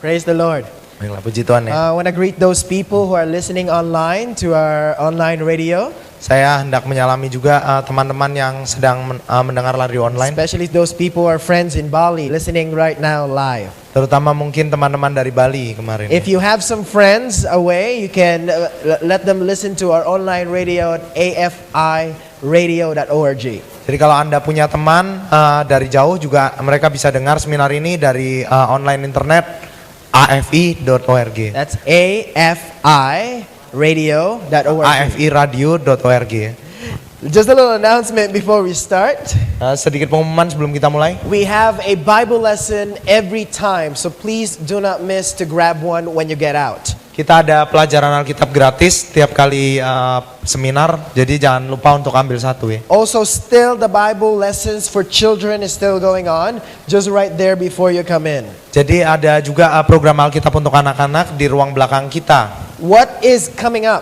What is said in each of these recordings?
Praise the Lord. Baiklah, puji Tuhan ya. I want to greet those people who are listening online to our online radio, Saya hendak menyalami juga teman-teman yang sedang mendengar radio online, especially those people who are friends in Bali listening right now live. terutama mungkin teman-teman dari Bali kemarin. If you have some friends away, you can let them listen to our online radio at afiradio.org. Jadi kalau Anda punya teman dari jauh juga mereka bisa dengar seminar ini dari online internet afi.org. That's afiradio.org. afiradio.org. Just a little announcement before we start. Sedikit pengumuman sebelum kita mulai. We have a Bible lesson every time, so please do not miss to grab one when you get out. Kita ada pelajaran Alkitab gratis tiap kali seminar, jadi jangan lupa untuk ambil satu ya. Also, still the Bible lessons for children is still going on, just right there before you come in. Jadi ada juga program Alkitab untuk anak-anak di ruang belakang kita. What is coming up?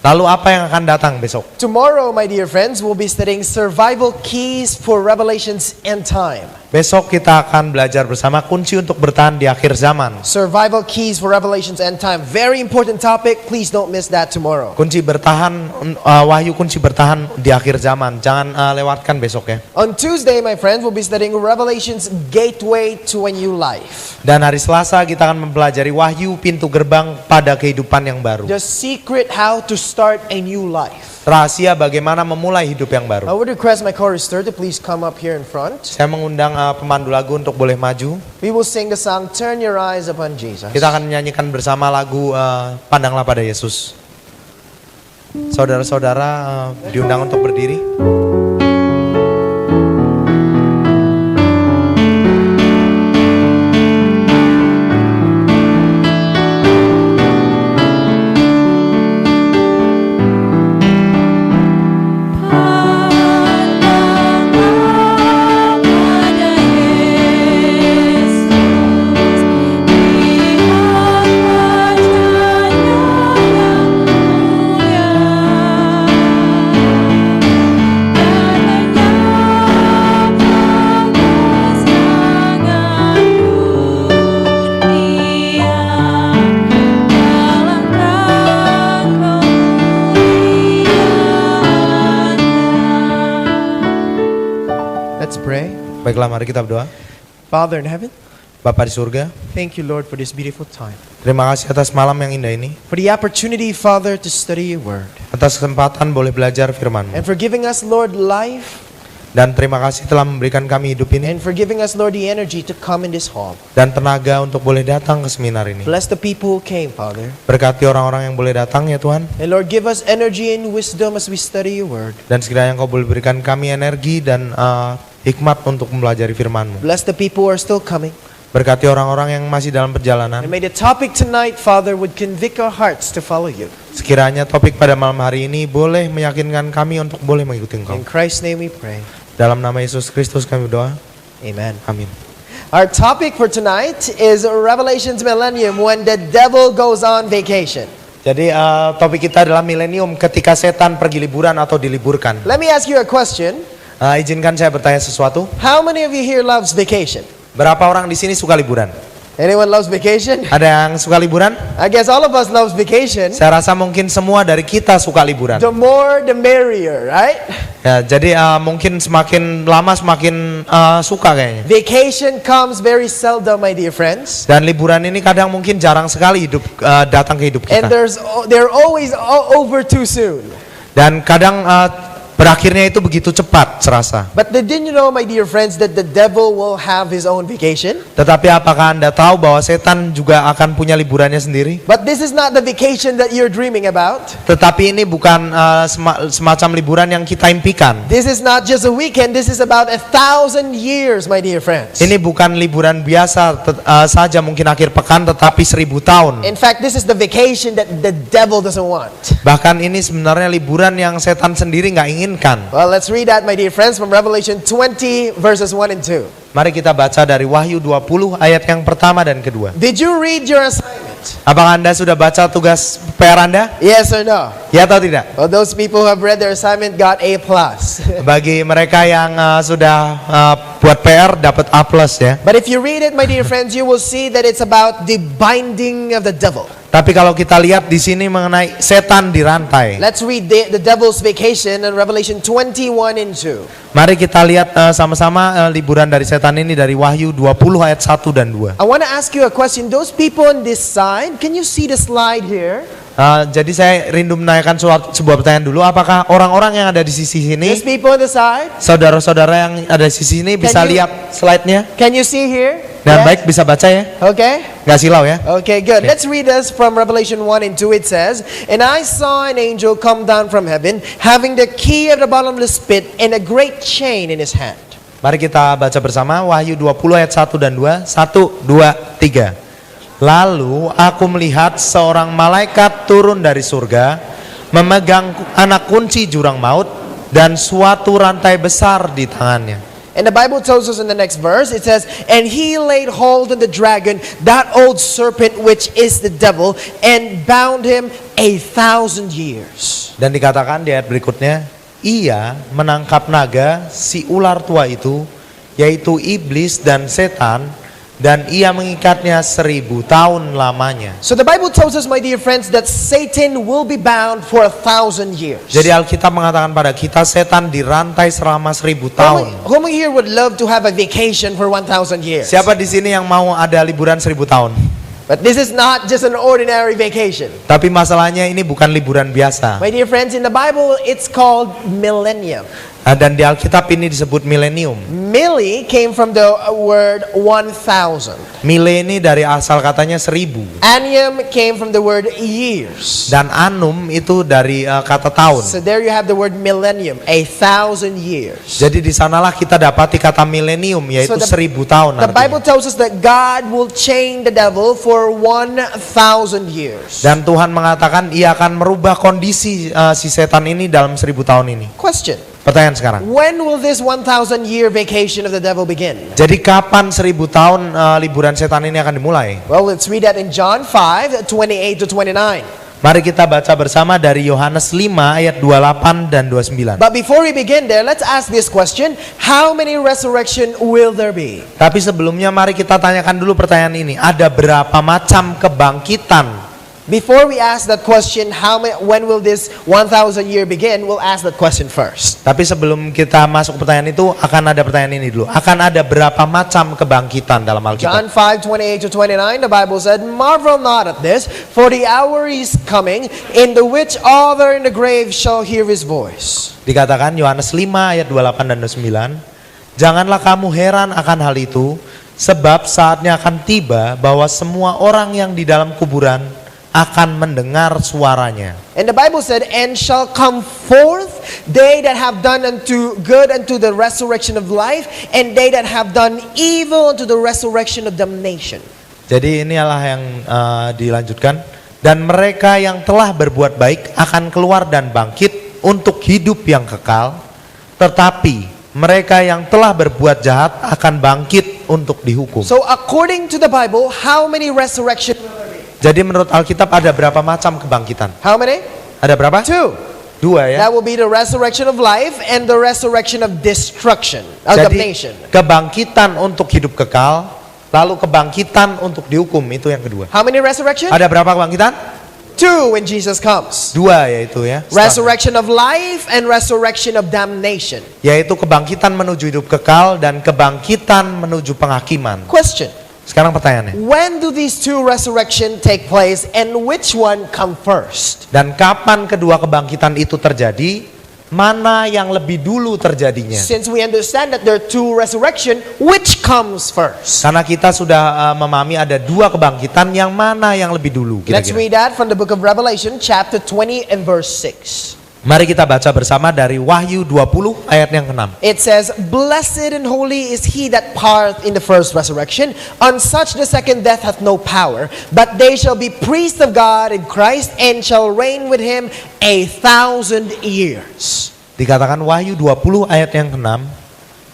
Lalu apa yang akan datang besok? Tomorrow, my dear friends, we'll be studying survival keys for Revelation's end time. Besok kita akan belajar bersama kunci untuk bertahan di akhir zaman. Survival keys for Revelation's end time. Very important topic. Please don't miss that tomorrow. Kunci bertahan, wahyu kunci bertahan di akhir zaman. Jangan lewatkan besok ya. On Tuesday, my friends, we'll be studying Revelation's gateway to a new life. Dan hari Selasa kita akan mempelajari wahyu pintu gerbang pada kehidupan yang baru. The secret how to start a new life. Rahasia bagaimana memulai hidup yang baru. I would request my chorister to please come up here in front. Saya mengundang pemandu lagu untuk boleh maju. We will sing the song Turn Your Eyes Upon Jesus. Kita akan menyanyikan bersama lagu Pandanglah pada Yesus. Saudara-saudara diundang untuk berdiri. Let's pray. Baiklah, mari kita berdoa. Father in heaven, Bapa di surga, thank you, Lord, for this beautiful time. terima kasih atas malam yang indah ini, For the opportunity, Father, to study your word. atas kesempatan boleh belajar firman-Mu. And for giving us, Lord, life. Dan terima kasih telah memberikan kami hidup ini And for giving us, Lord, the energy to come in this hall. dan tenaga untuk boleh datang ke seminar ini. Bless the people who came, Father. Berkati orang-orang yang boleh datang ya Tuhan. And Lord, give us energy and wisdom as we study your word. Dan sekiranya Engkau boleh berikan kami energi dan hikmat untuk mempelajari firman-Mu. Bless the people who are still coming. Berkati orang-orang yang masih dalam perjalanan. And may the topic tonight, Father, would convict our hearts to follow you. Sekiranya topik pada malam hari ini boleh meyakinkan kami untuk boleh mengikuti Engkau. In Christ's name we pray. Dalam nama Yesus Kristus kami berdoa. Amen. Amin. Our topic for tonight is Revelation's millennium, when the devil goes on vacation. Jadi topik kita adalah milenium ketika setan pergi liburan atau diliburkan. Let me ask you a question. Izinkan saya bertanya sesuatu. How many of you here loves vacation? Berapa orang di sini suka liburan? Anyone loves vacation? Ada yang suka liburan? I guess all of us loves vacation. Saya rasa mungkin semua dari kita suka liburan. The more the merrier, right? Ya, jadi mungkin semakin lama semakin suka kayaknya. Vacation comes very seldom, my dear friends. Dan liburan ini kadang mungkin jarang sekali datang ke hidup And kita. they're always over too soon. Dan kadang berakhirnya itu begitu cepat serasa. But didn't you know, my dear friends, that the devil will have his own vacation? Tetapi apakah Anda tahu bahwa setan juga akan punya liburannya sendiri? But this is not the vacation that you're dreaming about. Tetapi ini bukan semacam liburan yang kita impikan. This is not just a weekend. This is about 1,000 years, my dear friends. Ini bukan liburan biasa saja mungkin akhir pekan, tetapi 1000 tahun. In fact, this is the vacation that the devil doesn't want. Bahkan ini sebenarnya liburan yang setan sendiri nggak inginkan. Well, let's read that, my dear friends, from Revelation 20 verses 1 and 2. Mari kita baca dari Wahyu 20 ayat yang pertama dan kedua. Did you read your assignment? Apakah Anda sudah baca tugas PR Anda? Yes or no? Ya atau tidak? Well, those people who have read their assignment got A+. Bagi mereka yang sudah buat PR dapat A+ ya. But if you read it, my dear friends, you will see that it's about the binding of the devil. Tapi kalau kita lihat di sini mengenai setan dirantai. Let's read the devil's vacation in Revelation 21 and 2. Mari kita lihat sama-sama liburan dari setan ini dari Wahyu 20 ayat 1 dan 2. I want to ask you a question. Those people on this side, can you see the slide here? Jadi saya rindu menanyakan sebuah pertanyaan dulu. Apakah orang-orang yang ada di sisi sini, These people on the side, saudara-saudara yang ada di sisi sini bisa you- lihat slide-nya? can you see here? Dan Yes? baik bisa baca ya? Okay. Nggak silau ya? Okay, good. Okay. Let's read this from Revelation 1 and 2. It says, "And I saw an angel come down from heaven, having the key of the bottomless pit and a great chain in his hand." Mari kita baca bersama Wahyu 20 ayat 1 dan 2. 1, 2, 3. Lalu aku melihat seorang malaikat turun dari surga, memegang anak kunci jurang maut dan suatu rantai besar di tangannya. And the Bible tells us in the next verse, it says, "And he laid hold on the dragon, that old serpent which is the devil, and bound him 1,000 years." Dan dikatakan di ayat berikutnya, ia menangkap naga si ular tua itu, yaitu iblis dan setan, dan ia mengikatnya 1.000 tahun lamanya. So the Bible tells us, my dear friends, that Satan will be bound for 1,000 years. Jadi Alkitab mengatakan pada kita setan dirantai selama 1.000 tahun. Who here would love to have a vacation for 1,000 years? Siapa di sini yang mau ada liburan 1.000 tahun? But this is not just an ordinary vacation. Tapi masalahnya ini bukan liburan biasa. My dear friends, in the Bible, it's called millennium. Dan di Alkitab ini disebut milenium. Milli came from the word 1,000. Mile ini dari asal katanya 1.000. Annium came from the word years. Dan annum itu dari kata tahun. So there you have the word millennium, 1,000 years. Jadi di sanalah kita dapati kata milenium, yaitu So 1.000 tahun. The Bible artinya. tells us that God will chain the devil for 1,000 years. Dan Tuhan mengatakan ia akan merubah kondisi si setan ini dalam 1.000 tahun ini. Question. Pertanyaan sekarang. When will this 1,000 year vacation of the devil begin? Jadi kapan 1.000 tahun liburan setan ini akan dimulai? Well, let's read that in John 5, 28 to 29. Mari kita baca bersama dari Yohanes 5 ayat 28 dan 29. But before we begin there, let's ask this question. How many resurrection will there be? Tapi sebelumnya mari kita tanyakan dulu pertanyaan ini. Ada berapa macam kebangkitan? Before we ask that question, when will this 1,000 year begin? We'll ask that question first. Tapi sebelum kita masuk ke pertanyaan itu, akan ada pertanyaan ini dulu. Akan ada berapa macam kebangkitan dalam Alkitab? John 5, 28 to 29, the Bible said, "Marvel not at this, for the hour is coming, in the which all that are in the grave shall hear his voice." Dikatakan Yohanes 5 ayat 28 dan 29. Janganlah kamu heran akan hal itu, sebab saatnya akan tiba bahwa semua orang yang di dalam kuburan akan mendengar suaranya. And the Bible said, "And shall come forth they that have done unto good unto the resurrection of life, and they that have done evil unto the resurrection of damnation." Jadi inilah yang dilanjutkan. Dan mereka yang telah berbuat baik akan keluar dan bangkit untuk hidup yang kekal. Tetapi mereka yang telah berbuat jahat akan bangkit untuk dihukum. So according to the Bible, how many resurrection will there be? Jadi menurut Alkitab ada berapa macam kebangkitan? How many? Ada berapa? 2. 2 ya. That will be the resurrection of life and the resurrection of destruction, of Jadi damnation. kebangkitan untuk hidup kekal, lalu kebangkitan untuk dihukum, itu yang kedua. How many resurrection? Ada berapa kebangkitan? 2 when Jesus comes. 2 yaitu ya. Resurrection of life and resurrection of damnation. Yaitu kebangkitan menuju hidup kekal dan kebangkitan menuju penghakiman. Question. Sekarang pertanyaannya. When do these 2 resurrection take place and which one come first? Dan kapan kedua kebangkitan itu terjadi? Mana yang lebih dulu terjadinya? Since we understand that there are 2 resurrection, which comes first? Karena kita sudah memahami ada 2 kebangkitan, yang mana yang lebih dulu Let's kira-kira? read that from the book of Revelation chapter 20 and verse 6. Mari kita baca bersama dari Wahyu 20 ayat yang ke-6. It says, "Blessed and holy is he that parteth in the first resurrection. On such the second death hath no power, but they shall be priests of God in Christ, and shall reign with him 1,000 years." Dikatakan Wahyu 20 ayat yang ke-6.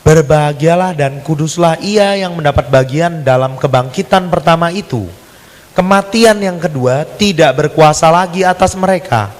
Berbahagialah dan kuduslah ia yang mendapat bagian dalam kebangkitan pertama itu. Kematian yang kedua tidak berkuasa lagi atas mereka,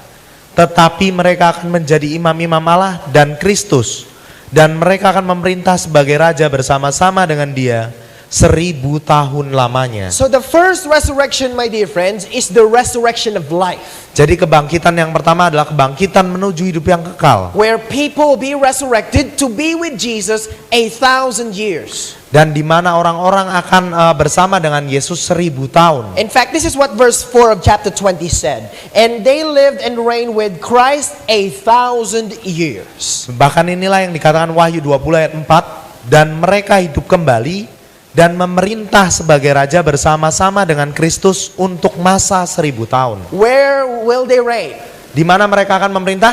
tetapi mereka akan menjadi imam-imam Allah dan Kristus, dan mereka akan memerintah sebagai raja bersama-sama dengan dia 1000 tahun lamanya. So the first resurrection, my dear friends, is the resurrection of life, Jadi kebangkitan yang pertama adalah kebangkitan menuju hidup yang kekal. where people will be resurrected to be with Jesus 1,000 years. Dan di mana orang-orang akan bersama dengan Yesus 1000 tahun. In fact, this is what verse 4 of chapter 20 said. And they lived and reigned with Christ 1,000 years. Bahkan inilah yang dikatakan Wahyu 20 ayat 4. Dan mereka hidup kembali dan memerintah sebagai raja bersama-sama dengan Kristus untuk masa 1000 tahun. Where will they reign? Di mana mereka akan memerintah?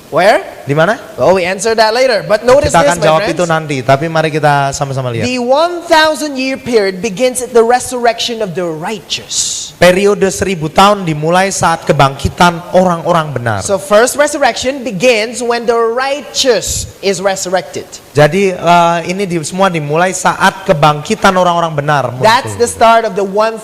Where? Di mana? Well, we answer that later. But notice Kita this, akan my jawab itu friends. nanti, tapi mari kita sama-sama lihat. The 1,000-year period begins at the resurrection of the righteous. Periode 1000 tahun dimulai saat kebangkitan orang-orang benar. So first resurrection begins when the righteous is resurrected. Jadi ini semua dimulai saat kebangkitan orang-orang benar muncul. That's the start of the 1,000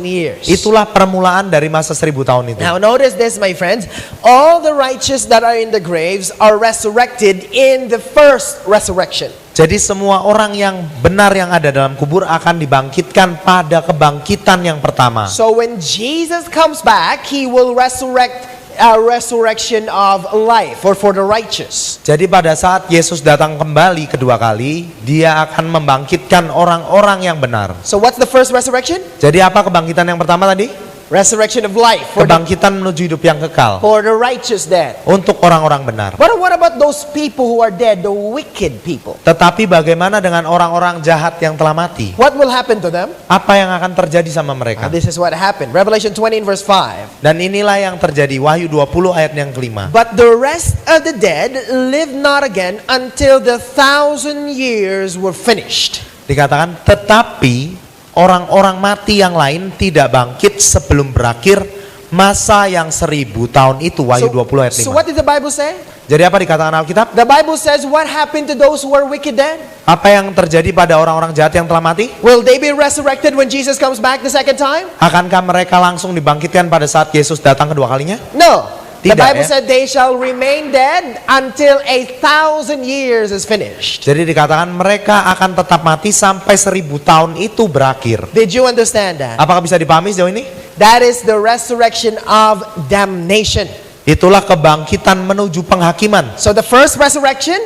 years. Itulah permulaan dari masa 1000 tahun itu. Now notice this, my friends. All the righteous that are in the graves are resurrected in the first resurrection. Jadi semua orang yang benar yang ada dalam kubur akan dibangkitkan pada kebangkitan yang pertama. So when Jesus comes back, he will resurrect a resurrection of life or for the righteous. Jadi pada saat Yesus datang kembali kedua kali, dia akan membangkitkan orang-orang yang benar. So what's the first resurrection? Jadi apa kebangkitan yang pertama tadi? Resurrection of life Kebangkitan menuju hidup yang kekal for the righteous dead. untuk orang-orang benar. But what about those people who are dead, the wicked people? Tetapi bagaimana dengan orang-orang jahat yang telah mati? What will happen to them? Apa yang akan terjadi sama mereka? This is what happened. Revelation 20 and verse 5. Dan inilah yang terjadi, Wahyu 20 ayat yang kelima. But the rest of the dead live not again until the 1,000 years were finished. Dikatakan, tetapi orang-orang mati yang lain tidak bangkit sebelum berakhir masa yang 1000 tahun itu. Wahyu 20 ayat 5. So what did the Bible say? Jadi apa dikatakan Alkitab? The Bible says what happened to those who are wicked dead? Apa yang terjadi pada orang-orang jahat yang telah mati? Will they be resurrected when Jesus comes back the second time? Akankah mereka langsung dibangkitkan pada saat Yesus datang kedua kalinya? No. The Tidak, Bible ya. said they shall remain dead until 1,000 years is finished. Jadi dikatakan mereka akan tetap mati sampai 1000 tahun itu berakhir. Did you understand that? Apakah bisa dipahami sejauh ini? That is the resurrection of damnation. Itulah kebangkitan menuju penghakiman. So the first resurrection,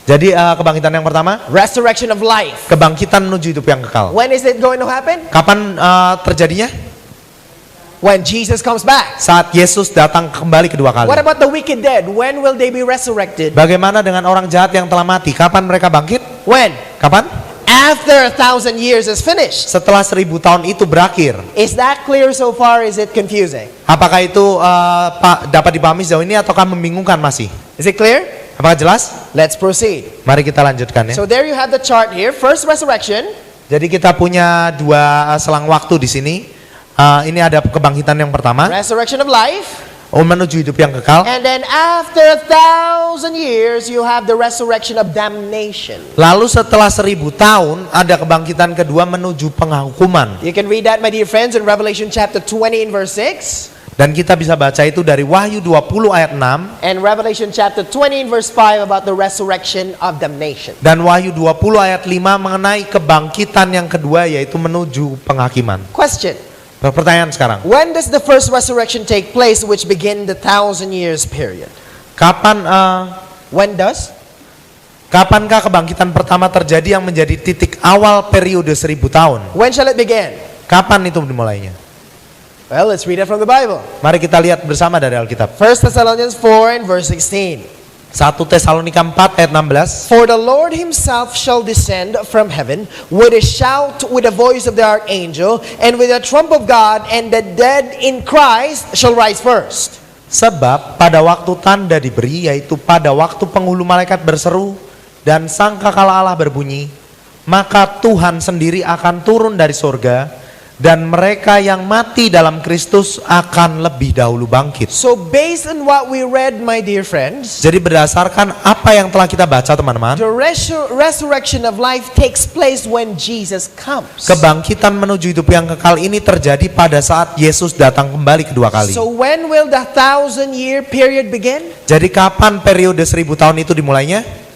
Jadi kebangkitan yang pertama, resurrection of life. kebangkitan menuju hidup yang kekal. When is it going to happen? Kapan terjadinya? When Jesus comes back. Saat Yesus datang kembali kedua kali. What about the wicked dead? When will they be resurrected? Bagaimana dengan orang jahat yang telah mati? Kapan mereka bangkit? When? Kapan? After 1,000 years is finished. Setelah 1000 tahun itu berakhir. Is that clear so far? Is it confusing? Apakah itu dapat dipahami sejauh ini ataukah membingungkan masih? Is it clear? Apakah jelas? Let's proceed. Mari kita lanjutkan ya. So there you have the chart here. First resurrection. Jadi kita punya dua selang waktu di sini. Ini ada kebangkitan yang pertama, Resurrection of life. menuju hidup yang kekal. And then after 1,000 years, you have the resurrection of damnation. Lalu setelah 1000 tahun ada kebangkitan kedua menuju penghukuman. You can read that, my dear friends, in Revelation chapter 20 and verse 6. Dan kita bisa baca itu dari Wahyu 20 ayat 6 And Revelation chapter 20 and verse 5 about the resurrection of damnation. dan Wahyu 20 ayat 5 mengenai kebangkitan yang kedua yaitu menuju penghakiman. Question. Pertanyaan sekarang, When does the first resurrection take place, which begin the 1,000 years period? When does? kapankah kebangkitan pertama terjadi yang menjadi titik awal periode 1000 tahun? When shall it begin? Kapan itu dimulainya? Well, let's read it from the Bible. Mari kita lihat bersama dari Alkitab. 1 Thessalonians 4 and verse 16. 1 Tesalonika 4 ayat 16. For the Lord himself shall descend from heaven with a shout, with the voice of the archangel, and with a trump of God, and the dead in Christ shall rise first. Sebab pada waktu tanda diberi, yaitu pada waktu penghulu malaikat berseru dan sangkakala Allah berbunyi, maka Tuhan sendiri akan turun dari surga, Dan mereka yang mati dalam Kristus akan lebih dahulu bangkit. So based on what we read, my dear friends, Jadi berdasarkan apa yang telah kita baca teman-teman, the resurrection of life takes place when Jesus comes. kebangkitan menuju hidup yang kekal ini terjadi pada saat Yesus datang kembali kedua kali. So when will the 1,000-year period begin? Jadi kapan periode 1000 tahun itu dimulainya?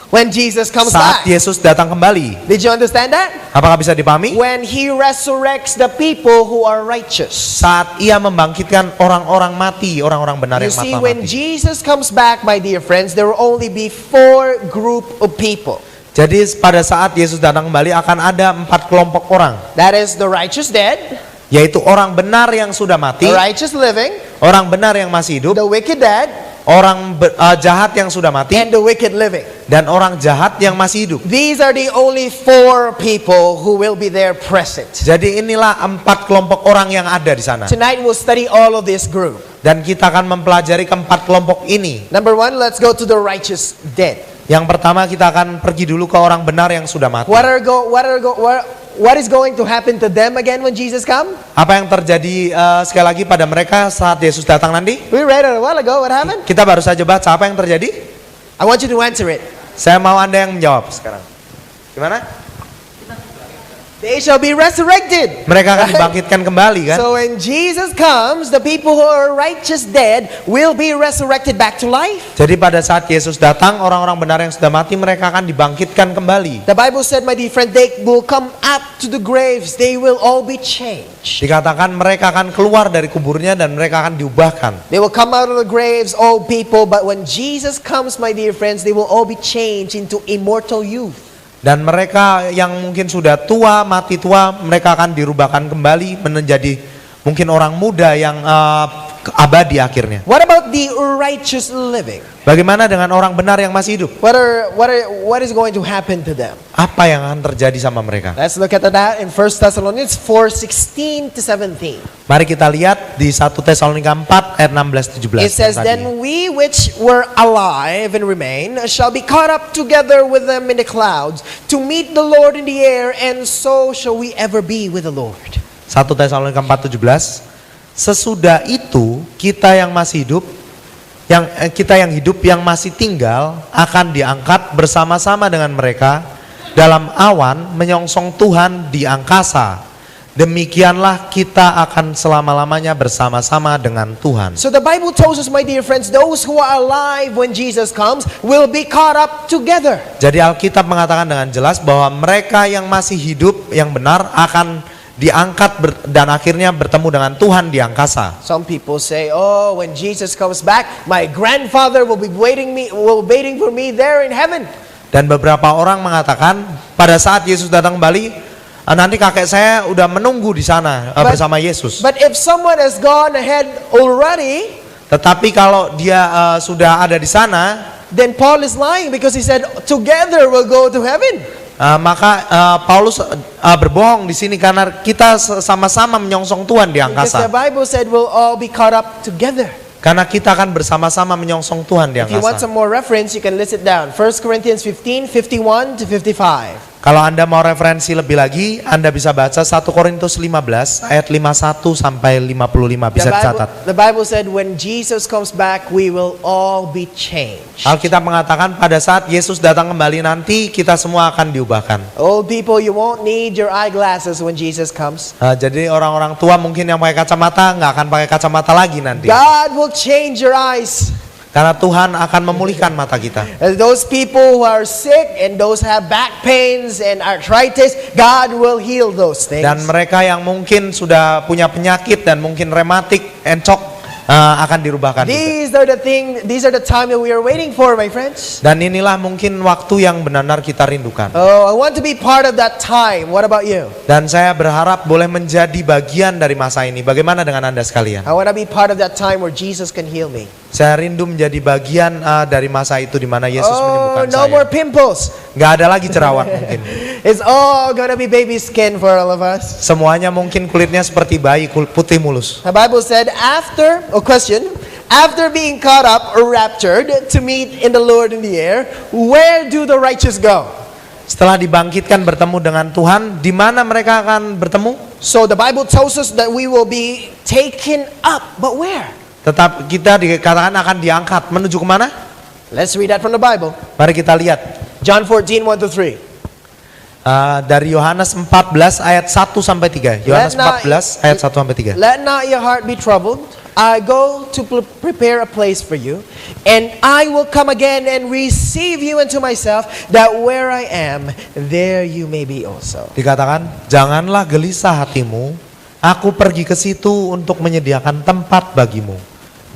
When Jesus comes Saat back. Yesus datang kembali. Did you understand that? Apakah bisa dipahami? When he resurrects the people who are righteous. Saat ia membangkitkan orang-orang mati, orang-orang benar You yang see, mati. when Jesus comes back, my dear friends, there will only be 4 group of people. Jadi pada saat Yesus datang kembali akan ada 4 kelompok orang, That is the righteous dead, yaitu orang benar yang sudah mati, the righteous living, orang benar yang masih hidup, the wicked dead, orang jahat yang sudah mati, and the wicked living. dan orang jahat yang masih hidup. These are the only 4 people who will be there present. Jadi inilah 4 kelompok orang yang ada di sana. Tonight we'll study all of this group. Dan kita akan mempelajari keempat kelompok ini. Number 1, let's go to the righteous dead. Yang pertama kita akan pergi dulu ke orang benar yang sudah mati. What is going to happen to them again when Jesus comes? Apa yang terjadi sekali lagi pada mereka saat Yesus datang nanti? We read it a while ago. What happened? Kita baru saja baca apa yang terjadi. I want you to answer it. Saya mau Anda yang menjawab sekarang. Gimana? They shall be resurrected. Mereka akan Right? dibangkitkan kembali kan? So when Jesus comes, the people who are righteous dead will be resurrected back to life. Jadi pada saat Yesus datang, orang-orang benar yang sudah mati mereka akan dibangkitkan kembali. The Bible said, my dear friend, they will come up to the graves. They will all be changed. Dikatakan mereka akan keluar dari kuburnya dan mereka akan diubahkan. They will come out of the graves, old people. But when Jesus comes, my dear friends, they will all be changed into immortal youth. Dan mereka yang mungkin sudah tua, mati tua, mereka akan dirubahkan kembali menjadi mungkin orang muda yang abadi akhirnya. What about the righteous living? Bagaimana dengan orang benar yang masih hidup? What is going to happen to them? Apa yang akan terjadi sama mereka? Let's look at that in 1 Thessalonians 4:16 to 17. Mari kita lihat di 1 Tesalonika 4 ayat 16-17. It says, then we which were alive and remain shall be caught up together with them in the clouds to meet the Lord in the air, and so shall we ever be with the Lord. 1 Tesalonika 4:17. Sesudah itu kita yang masih hidup, kita yang hidup yang masih tinggal akan diangkat bersama-sama dengan mereka dalam awan menyongsong Tuhan di angkasa. Demikianlah kita akan selama-lamanya bersama-sama dengan Tuhan. So the Bible tells us, my dear friends, those who are alive when Jesus comes will be caught up together. Jadi Alkitab mengatakan dengan jelas bahwa mereka yang masih hidup yang benar akan diangkat dan akhirnya bertemu dengan Tuhan di angkasa. Some people say, oh, when Jesus comes back, my grandfather will be waiting for me there in heaven. Dan beberapa orang mengatakan pada saat Yesus datang kembali, nanti kakek saya udah menunggu di sana bersama Yesus. But if someone has gone ahead already, tetapi kalau dia sudah ada di sana, then Paul is lying because he said together we'll go to heaven. Maka Paulus berbohong di sini karena kita sama-sama menyongsong Tuhan di Because the angkasa. Bible said we'll all be caught up together. Karena kita akan bersama-sama menyongsong Tuhan di If you want angkasa. some more reference, you can list it down. 1 Corinthians 15, 51 to 55. Kalau Anda mau referensi lebih lagi, Anda bisa baca 1 Korintus 15 ayat 51 sampai 55, bisa dicatat. The Bible said when Jesus comes back, we will all be changed. Alkitab mengatakan pada saat Yesus datang kembali nanti kita semua akan diubahkan. Old people, you won't need your eyeglasses when Jesus comes. Jadi orang-orang tua mungkin yang pakai kacamata nggak akan pakai kacamata lagi nanti. God will change your eyes. Karena Tuhan akan memulihkan mata kita. As those people who are sick and those who have back pains and arthritis, God will heal those things. Dan mereka yang mungkin sudah punya penyakit dan mungkin rematik, encok, akan dirubahkan juga. These are the time that we are waiting for, my friends. Dan inilah mungkin waktu yang benar-benar kita rindukan. Oh, I want to be part of that time. What about you? Dan saya berharap boleh menjadi bagian dari masa ini. Bagaimana dengan Anda sekalian? I want to be part of that time where Jesus can heal me. Saya rindu menjadi bagian dari masa itu di mana Yesus menyembuhkan no saya. more pimples. Gak ada lagi jerawat mungkin. It's all gonna be baby skin for all of us. Semuanya mungkin kulitnya seperti bayi, putih mulus. The Bible said after being caught up or raptured to meet in the Lord in the air, where do the righteous go? Setelah dibangkitkan bertemu dengan Tuhan, di mana mereka akan bertemu? So the Bible tells us that we will be taken up, but where? Tetap kita dikatakan akan diangkat. Menuju kemana? Let's read that from the Bible. Mari kita lihat. John 14, 1-3. Dari Yohanes 14 ayat 1 sampai 3. Yohanes 14 ayat 1 sampai 3. Let not your heart be troubled. I go to prepare a place for you, and I will come again and receive you into myself, that where I am, there you may be also. Dikatakan, janganlah gelisah hatimu, aku pergi ke situ untuk menyediakan tempat bagimu.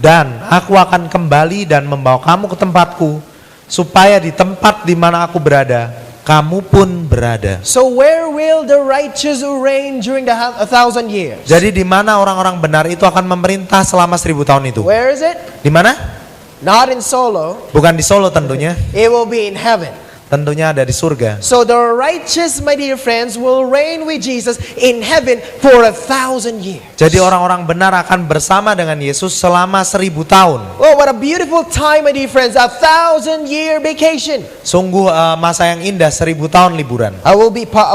Dan aku akan kembali dan membawa kamu ke tempatku, supaya di tempat di mana aku berada, kamu pun berada. So where will the righteous reign during the 1,000 years? Jadi di mana orang-orang benar itu akan memerintah selama 1000 tahun itu? Where is it? Di mana? Not in Solo. Bukan di Solo tentunya. It will be in heaven. Tentunya ada di surga. So the righteous, my dear friends, will reign with Jesus in heaven for 1,000 years. Jadi orang-orang benar akan bersama dengan Yesus selama 1000 tahun. Oh, what a beautiful time, my dear friends! 1,000-year vacation. Sungguh masa yang indah, 1000 tahun liburan. I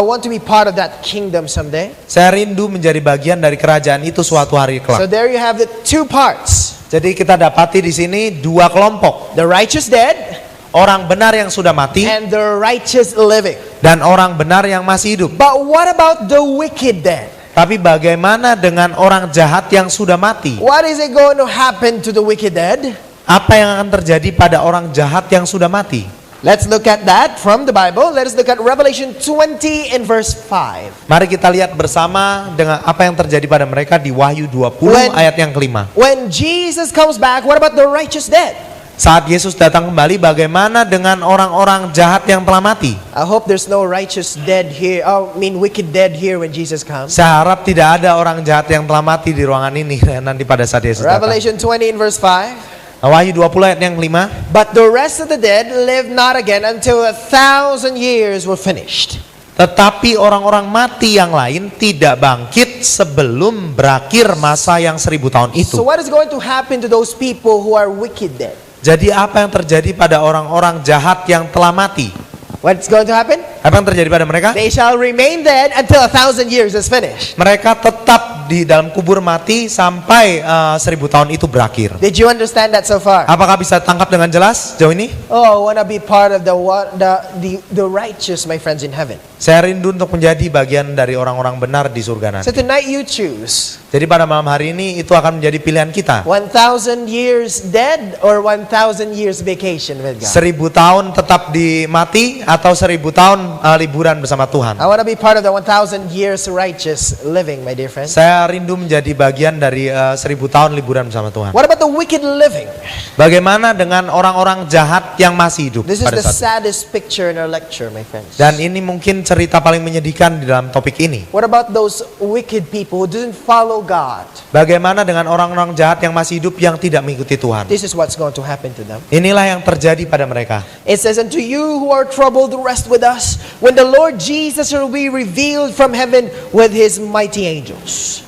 want to be part of that kingdom someday. Saya rindu menjadi bagian dari kerajaan itu suatu hari So kelak. there you have the two parts: Jadi kita dapati di sini dua kelompok. the righteous dead Orang benar yang sudah mati and the righteous living. dan orang benar yang masih hidup. But what about the wicked dead? Tapi bagaimana dengan orang jahat yang sudah mati? What is it going to happen to the wicked dead? Apa yang akan terjadi pada orang jahat yang sudah mati? Let's look at that from the Bible. Let us look at Revelation 20 and verse 5. Mari kita lihat bersama dengan apa yang terjadi pada mereka di Wahyu 20 ayat yang kelima. When Jesus comes back, what about the righteous dead? Saat Yesus datang kembali, bagaimana dengan orang-orang jahat yang telah mati? I hope there's no righteous dead here. Wicked dead here when Jesus comes. Saya harap tidak ada orang jahat yang telah mati di ruangan ini nanti pada saat Yesus datang. Revelation 20 and verse 5. Wahyu 20 ayat yang kelima. But the rest of the dead live not again until 1,000 years were finished. Tetapi orang-orang mati yang lain tidak bangkit sebelum berakhir masa yang 1000 tahun itu. So what is going to happen to those people who are wicked dead? Jadi apa yang terjadi pada orang-orang jahat yang telah mati? What's going to happen? Apa yang terjadi pada mereka? They shall remain dead until 1,000 years is finished. Mereka tetap di dalam kubur mati sampai 1000 tahun itu berakhir. Did you understand that so far? Apakah bisa tangkap dengan jelas jauh ini? Oh, I want to be part of the righteous, my friends, in heaven. Saya rindu untuk menjadi bagian dari orang-orang benar di surga nanti. So tonight you choose Jadi pada malam hari ini itu akan menjadi pilihan kita. 1,000 years dead or 1,000 years vacation with God. 1000 tahun tetap di mati atau 1000 tahun liburan bersama Tuhan. I want to be part of the 1,000 years righteous living, my dear friends. Saya rindu menjadi bagian dari 1000 tahun liburan bersama Tuhan. What about the wicked living? Bagaimana dengan orang-orang jahat yang masih hidup This is pada the saat saddest picture in our lecture, my friends. dan ini mungkin cerita paling menyedihkan di dalam topik ini. What about those wicked people who didn't follow God? Bagaimana dengan orang-orang jahat yang masih hidup yang tidak mengikuti Tuhan? This is what's going to happen to them. Inilah yang terjadi pada mereka. It says, "And to you who are troubled, rest with us, when the Lord Jesus will be revealed from heaven with his mighty angels."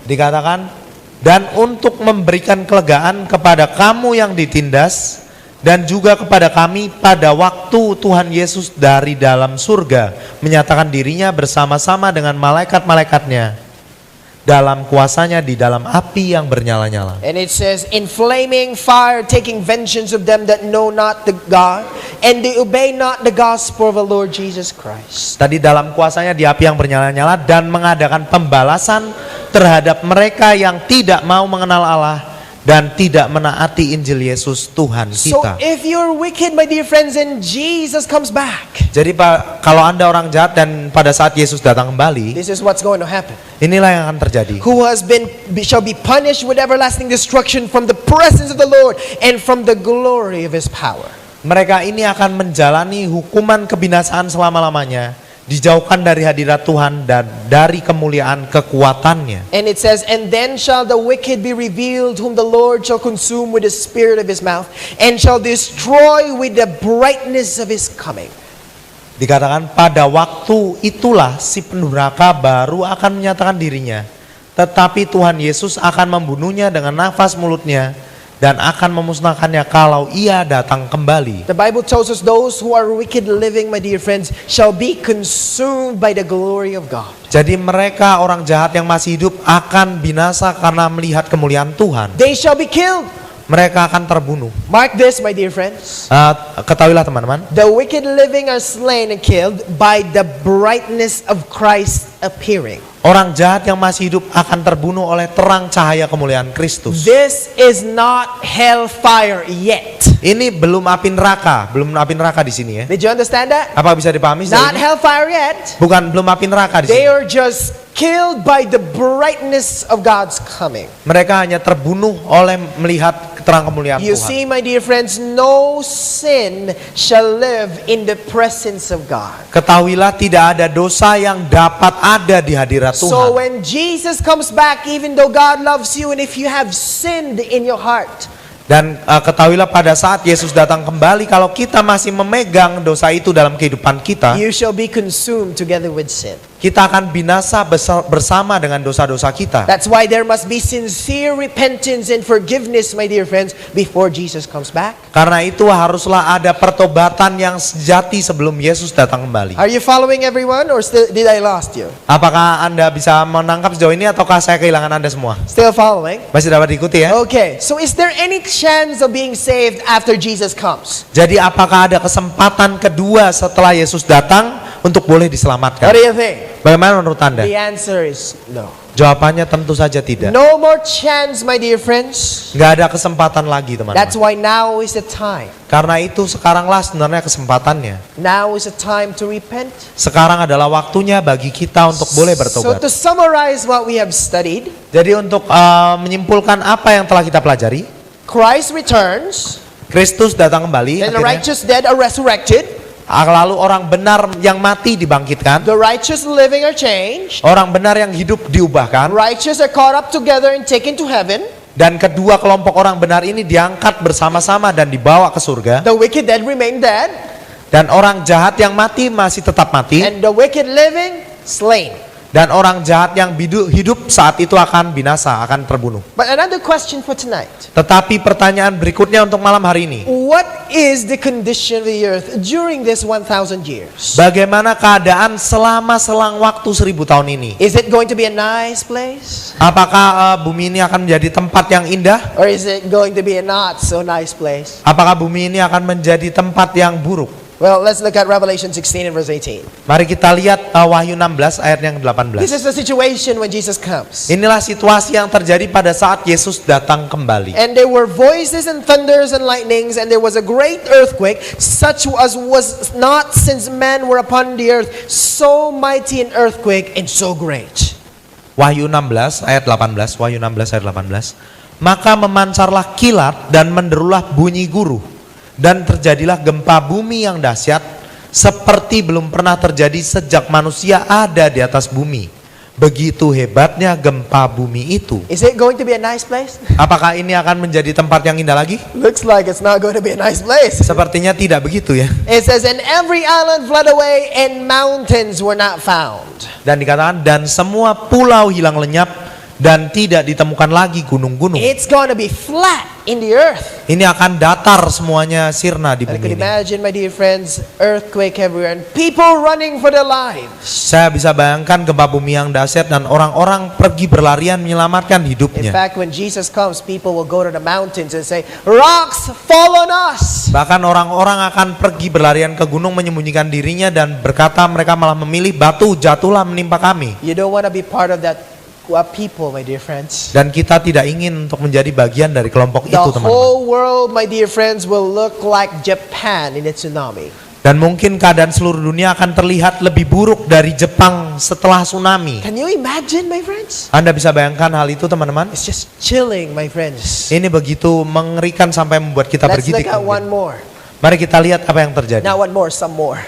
Dikatakan, dan untuk memberikan kelegaan kepada kamu yang ditindas dan juga kepada kami pada waktu Tuhan Yesus dari dalam surga menyatakan dirinya bersama-sama dengan malaikat-malaikatnya dalam kuasanya di dalam api yang bernyala-nyala. And it says, "In flaming fire, taking vengeance of them that know not the God, and they obey not the gospel of the Lord Jesus Christ." Tadi dalam kuasanya di api yang bernyala-nyala dan mengadakan pembalasan terhadap mereka yang tidak mau mengenal Allah dan tidak menaati Injil Yesus Tuhan So kita. if you're wicked, my dear friends, and Jesus comes back, Jadi Pak, kalau Anda orang jahat dan pada saat Yesus datang kembali, this is what's going to happen. inilah yang akan terjadi. Who shall be punished with everlasting destruction from the presence of the Lord and from the glory of his power. Mereka ini akan menjalani hukuman kebinasaan selama-lamanya, dijauhkan dari hadirat Tuhan dan dari kemuliaan kekuatannya. And it says, "And then shall the wicked be revealed, whom the Lord shall consume with the spirit of his mouth, and shall destroy with the brightness of his coming." Dikatakan pada waktu itulah si pendurhaka baru akan menyatakan dirinya, tetapi Tuhan Yesus akan membunuhnya dengan nafas mulutnya dan akan memusnahkannya kalau ia datang kembali. The Bible tells us those who are wicked living, my dear friends, shall be consumed by the glory of God. Jadi mereka orang jahat yang masih hidup akan binasa karena melihat kemuliaan Tuhan. They shall be killed. Mereka akan terbunuh. Mark this, my dear friends. Ketahuilah teman-teman, The wicked living are slain and killed by the brightness of Christ appearing. orang jahat yang masih hidup akan terbunuh oleh terang cahaya kemuliaan Kristus. This is not hellfire yet. Ini belum api neraka di sini ya. Did you understand that? Apa bisa dipahami? Not hellfire yet. Bukan, belum api neraka di They sini. are just killed by the brightness of God's coming. Mereka hanya terbunuh oleh melihat terang kemuliaan You Tuhan. see, my dear friends, no sin shall live in the presence of God. Ketahuilah tidak ada dosa yang dapat ada di hadirat So Tuhan. when Jesus comes back, even though God loves you, and if you have sinned in your heart, Dan ketahuilah pada saat Yesus datang kembali, kalau kita masih memegang dosa itu dalam kehidupan kita, you shall be consumed together with sin. kita akan binasa bersama dengan dosa-dosa kita. That's why there must be sincere repentance and forgiveness, my dear friends, before Jesus comes back. Karena itu haruslah ada pertobatan yang sejati sebelum Yesus datang kembali. Are you following everyone, or still did I lost you? Apakah Anda bisa menangkap sejauh ini ataukah saya kehilangan Anda semua? Still following? Masih dapat diikuti ya? Okay, so is there any chance of being saved after Jesus comes? Jadi apakah ada kesempatan kedua setelah Yesus datang untuk boleh What diselamatkan? do you think? Bagaimana menurut Anda? The answer is no. Jawabannya tentu saja tidak. No more chance, my dear friends. Nggak ada kesempatan lagi teman-teman. That's why now is the time. Karena itu sekaranglah sebenarnya kesempatannya. Now is the time to repent. Sekarang adalah waktunya bagi kita untuk boleh So bertobat. to summarize what we have studied, Jadi untuk menyimpulkan apa yang telah kita pelajari, Christ returns, Kristus datang kembali, and the akhirnya. righteous dead are resurrected, Lalu orang benar yang mati dibangkitkan, the righteous living are changed, orang benar yang hidup diubahkan, righteous are caught up together and taken to heaven, dan kedua kelompok orang benar ini diangkat bersama-sama dan dibawa ke surga, the wicked dead remain dead, dan orang jahat yang mati masih tetap mati, and the wicked living slain. dan orang jahat yang hidup saat itu akan binasa, akan terbunuh. But another question for tonight. Tetapi pertanyaan berikutnya untuk malam hari ini, What is the condition of the earth during this 1,000 years? bagaimana keadaan selama selang waktu 1000 tahun ini? Is it going to be a nice place? Apakah bumi ini akan menjadi tempat yang indah? Or is it going to be a not so nice place? Apakah bumi ini akan menjadi tempat yang buruk? Well, let's look at Revelation 16 and verse 18. Mari kita lihat Wahyu 16 ayat yang 18. This is the situation when Jesus comes. Inilah situasi yang terjadi pada saat Yesus datang kembali. And there were voices and thunders and lightnings, and there was a great earthquake, such as was not since men were upon the earth, so mighty an earthquake and so great. Wahyu 16 ayat 18. Wahyu 16 ayat 18. Maka memancarlah kilat dan menderulah bunyi guruh, dan terjadilah gempa bumi yang dahsyat seperti belum pernah terjadi sejak manusia ada di atas bumi. Begitu hebatnya gempa bumi itu. Is it going to be a nice place? Apakah ini akan menjadi tempat yang indah lagi? Looks like it's not going to be a nice place. Sepertinya tidak begitu ya. It says, and every island fled away, and mountains were not found. Dan dikatakan dan semua pulau hilang lenyap dan tidak ditemukan lagi gunung-gunung. It's going to be flat in the earth. Ini akan datar semuanya, sirna di I bumi could ini. imagine, my dear friends, earthquake everywhere and people running for their lives. Saya bisa bayangkan gempa bumi yang dahsyat dan orang-orang pergi berlarian menyelamatkan In hidupnya. fact, when Jesus comes, people will go to the mountains and say, rocks fall on us. Bahkan orang-orang akan pergi berlarian ke gunung menyembunyikan dirinya dan berkata mereka malah memilih batu jatuhlah menimpa kami. You don't want to be part of that people, my dear friends. Dan kita tidak ingin untuk menjadi bagian dari kelompok The itu, teman-teman. whole world, my dear friends, will look like Japan in a tsunami. Dan mungkin keadaan seluruh dunia akan terlihat lebih buruk dari Jepang setelah tsunami. Can you imagine, my friends? Anda bisa bayangkan hal itu, teman-teman? It's just chilling, my friends. Ini begitu mengerikan sampai membuat kita Let's look bergidik. at one mungkin. more. Mari kita lihat apa yang terjadi. Not one more, some more.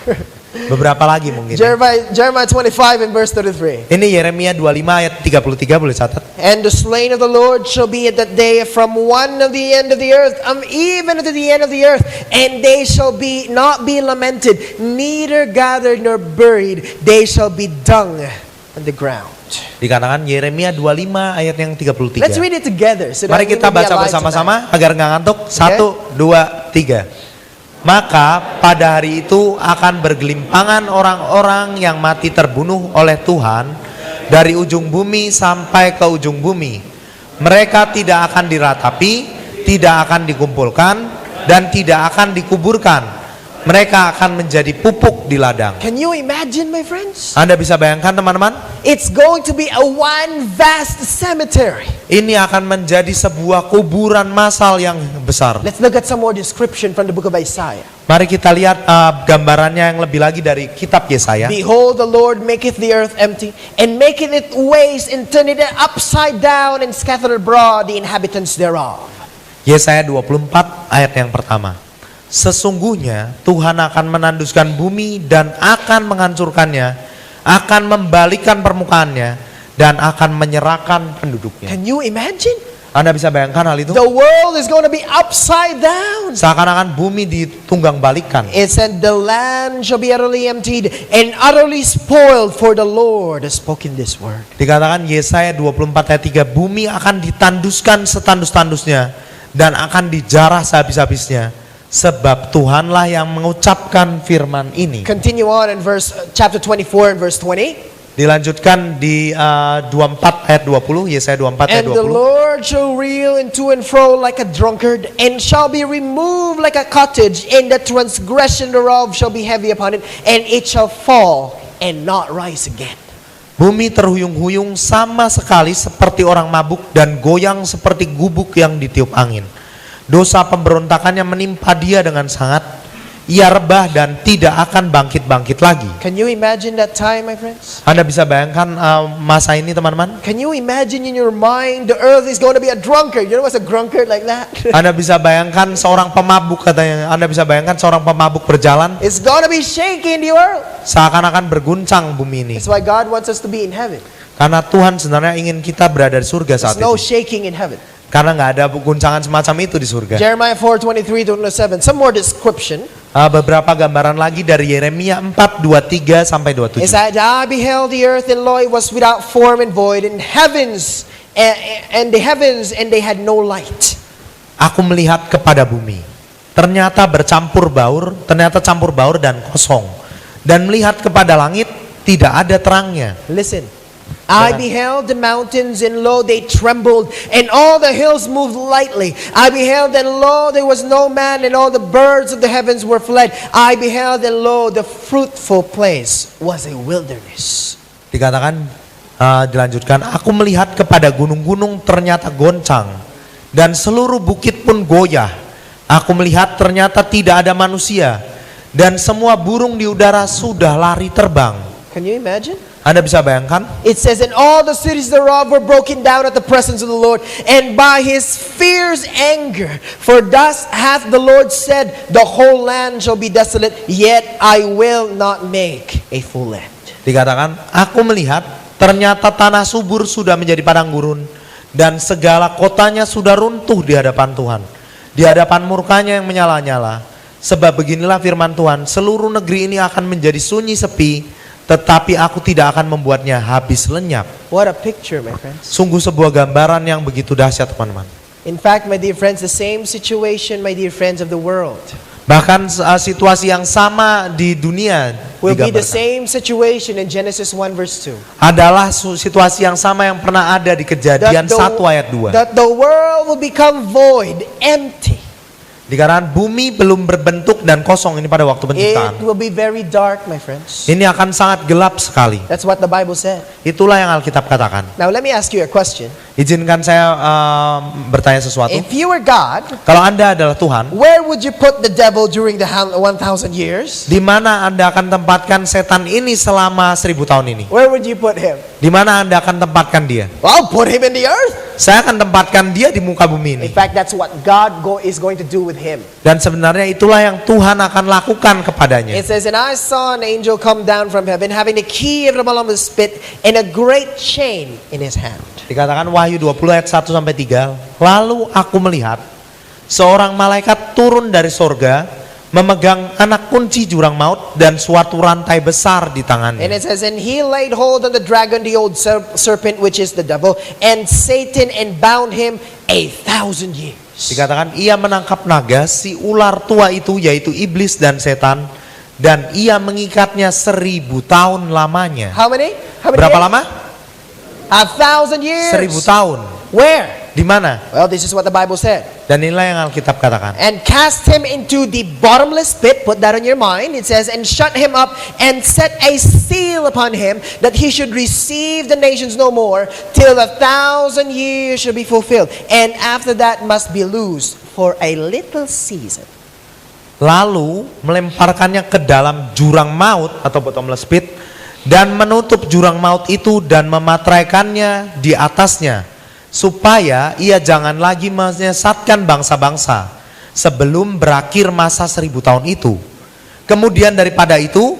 Beberapa lagi mungkin. Jeremiah 25 and verse 33. Ini Yeremia 25 ayat 33, boleh catat. And the slain of the Lord shall be at that day from one of the end of the earth, even to the end of the earth, and they shall be not be lamented, neither gathered nor buried, they shall be dung on the ground. Dikatakan Yeremia 25 ayat yang 33. Let's read it together. So that Mari we kita will be baca alive bersama-sama agar nggak ngantuk. 1, 2, 3. Maka pada hari itu akan bergelimpangan orang-orang yang mati terbunuh oleh Tuhan dari ujung bumi sampai ke ujung bumi. Mereka tidak akan diratapi, tidak akan dikumpulkan, dan tidak akan dikuburkan. Mereka akan menjadi pupuk di ladang. Can you imagine, my friends? Anda bisa bayangkan teman-teman? It's going to be a one vast cemetery. Ini akan menjadi sebuah kuburan massal yang besar. Let's look at some more description from the book of Isaiah. Mari kita lihat gambarannya yang lebih lagi dari kitab Yesaya. Behold, the Lord maketh the earth empty, and maketh it waste, and turneth it upside down, and scattereth abroad the inhabitants thereof. Yesaya 24 ayat yang pertama. Sesungguhnya Tuhan akan menanduskan bumi dan akan menghancurkannya, akan membalikkan permukaannya, dan akan menyerahkan penduduknya. Can you imagine? Anda bisa bayangkan hal itu? The world is going to be upside down. Seakan-akan bumi ditunggang balikan. It said, the land shall be utterly emptied and utterly spoiled, for the Lord has spoken this word. Dikatakan Yesaya 24 ayat 3, bumi akan ditanduskan setandus-tandusnya dan akan dijarah sehabis-habisnya. Sebab Tuhanlah yang mengucapkan firman ini. Continue on in chapter 24 and verse 20. Dilanjutkan di 24 ayat 20, Yesaya 24 ayat And the 20. Lord shall reel into and fro like a drunkard, and shall be removed like a cottage, and the transgression thereof shall be heavy upon it, and it shall fall and not rise again. Bumi terhuyung-huyung sama sekali seperti orang mabuk, dan goyang seperti gubuk yang ditiup angin. Dosa pemberontakannya menimpa dia dengan sangat. Ia rebah dan tidak akan bangkit-bangkit lagi. Can you imagine that time, my friends? Anda bisa bayangkan masa ini teman-teman? Can you imagine in your mind the earth is going to be a drunkard? You know what's a drunkard like that? Anda bisa bayangkan seorang pemabuk katanya. Anda bisa bayangkan seorang pemabuk berjalan. It's going to be shaking the world. Seakan-akan berguncang bumi ini. That's why God wants us to be in heaven. Karena Tuhan sebenarnya ingin kita berada di surga saat There's no itu. shaking in heaven. Karena nggak ada guncangan semacam itu di surga. Jeremiah 4:23-27. Some more description. Beberapa gambaran lagi dari Yeremia 4, 23 sampai 27. It said, I beheld the earth, and lo, it was without form and void, and heavens, and the heavens, and they had no light. Aku melihat kepada bumi, ternyata campur baur dan kosong. Dan melihat kepada langit, tidak ada terangnya. Listen. I beheld the mountains, and lo, they trembled, and all the hills moved lightly. I beheld, and lo, there was no man, and all the birds of the heavens were fled. I beheld, and lo, the fruitful place was a wilderness. Dikatakan, dilanjutkan, aku melihat kepada gunung-gunung ternyata goncang, dan seluruh bukit pun goyah. Aku melihat ternyata tidak ada manusia, dan semua burung di udara sudah lari terbang. Can you imagine? Anda bisa bayangkan? It says, and all the cities thereof were broken down at the presence of the Lord, and by his fierce anger. For thus hath the Lord said, the whole land shall be desolate, yet I will not make a full end. Dikatakan, aku melihat ternyata tanah subur sudah menjadi padang gurun, dan segala kotanya sudah runtuh di hadapan Tuhan, di hadapan murkanya yang menyala-nyala. Sebab beginilah firman Tuhan, seluruh negeri ini akan menjadi sunyi sepi, tetapi aku tidak akan membuatnya habis lenyap. What a picture, my friends. Sungguh sebuah gambaran yang begitu dahsyat, teman-teman. In fact, my dear friends, the same situation, my dear friends of the world, Bahkan situasi yang sama di dunia will be the digambarkan. same situation in Genesis 1 verse 2. Adalah situasi yang sama yang pernah ada di Kejadian 1 ayat 2. That the world will become void, empty. Dikarenakan bumi belum berbentuk dan kosong ini pada waktu It penciptaan. will be very dark, my friends. Ini akan sangat gelap sekali. That's what the Bible said. Itulah yang Alkitab katakan. Now let me ask you a question. Izinkan saya bertanya sesuatu. If you were God, Kalau Anda adalah Tuhan, where would you put the devil during the 1,000 years? di mana Anda akan tempatkan setan ini selama 1000 tahun ini? Where would you put him? Di mana Anda akan tempatkan dia? Well, put him in the earth. Saya akan tempatkan dia di muka bumi ini. In fact, that's what God is going to do with him. Dan sebenarnya itulah yang Tuhan akan lakukan kepadanya. It says, and I saw an angel come down from heaven, having the key of the bottomless pit and a great chain in his hand. Dikatakan Wahyu 20 ayat 1 sampai 3. Lalu aku melihat seorang malaikat turun dari sorga, memegang anak kunci jurang maut dan suatu rantai besar di And tangannya. it says, and he laid hold on the dragon, the old serpent, which is the devil, and Satan, and bound him 1,000 years. Dikatakan ia menangkap naga, si ular tua itu yaitu iblis dan setan, dan ia mengikatnya 1,000 tahun lamanya. How many? Berapa years? lama? 1,000 years. 1,000 tahun. Where? Di mana? Well, this is what the Bible said. Dan inilah yang Alkitab katakan. And cast him into the bottomless pit. Put that on your mind. It says, and shut him up and set a seal upon him, that he should receive the nations no more, till 1,000 years should be fulfilled. And after that must be loosed for a little season. Lalu melemparkannya ke dalam jurang maut atau bottomless pit, dan menutup jurang maut itu dan memateraikannya di atasnya, supaya ia jangan lagi menyesatkan bangsa-bangsa sebelum berakhir masa 1,000 tahun itu. Kemudian daripada itu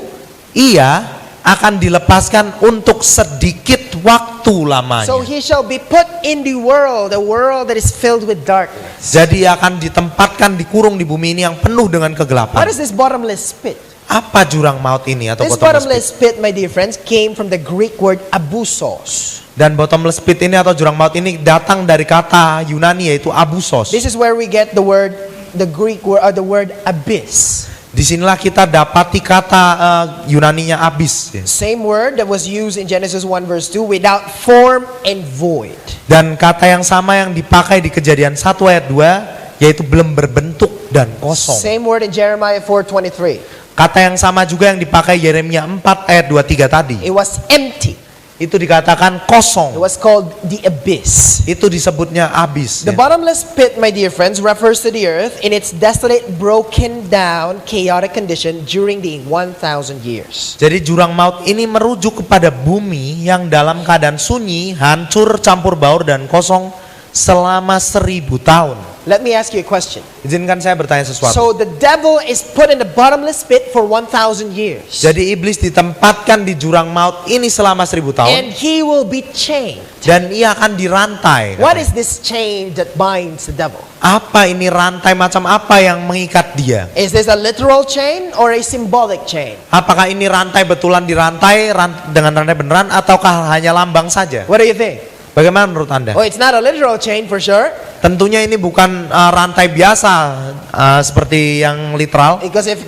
ia akan dilepaskan untuk sedikit waktu lamanya. So he shall be put in the world, a world that is filled with darkness. Jadi ia akan ditempatkan, dikurung di bumi ini yang penuh dengan What kegelapan. is this bottomless pit? Apa jurang maut ini atau This bottomless pit? bottomless pit, my dear friends, came from the Greek word abusos. Dan bottomless pit ini atau jurang maut ini datang dari kata Yunani yaitu abusos. This is where we get the word, the Greek word, or the word abyss. Disinilah kita dapati kata Yunaninya abis. Same word that was used in Genesis 1 verse 2, without form and void. Dan kata yang sama yang dipakai di Kejadian 1 ayat 2 yaitu belum berbentuk dan kosong. Same word in Jeremiah 4:23. Kata yang sama juga yang dipakai Yeremia 4 ayat 23 tadi. It was empty. Itu dikatakan It kosong. was called the abyss. Itu disebutnya abis. The bottomless pit, my dear friends, refers to the earth in its desolate, broken down, chaotic condition during the 1,000 years. Jadi jurang maut ini merujuk kepada bumi yang dalam keadaan sunyi, hancur, campur baur dan kosong selama 1,000 tahun. Let me ask you a question. Izinkan saya bertanya sesuatu. So the devil is put in the bottomless pit for 1,000 years. Jadi iblis ditempatkan di jurang maut ini selama 1,000 tahun And he will be chained. dan ia akan dirantai. What is this chain that binds the devil? Apa ini rantai macam apa yang mengikat dia? Is this a literal chain or a symbolic chain? Apakah ini rantai betulan dirantai dengan rantai beneran ataukah hanya lambang saja? What do you think? Bagaimana menurut Anda? Oh, it's not a literal chain for sure. Tentunya ini bukan rantai biasa seperti yang literal. Because if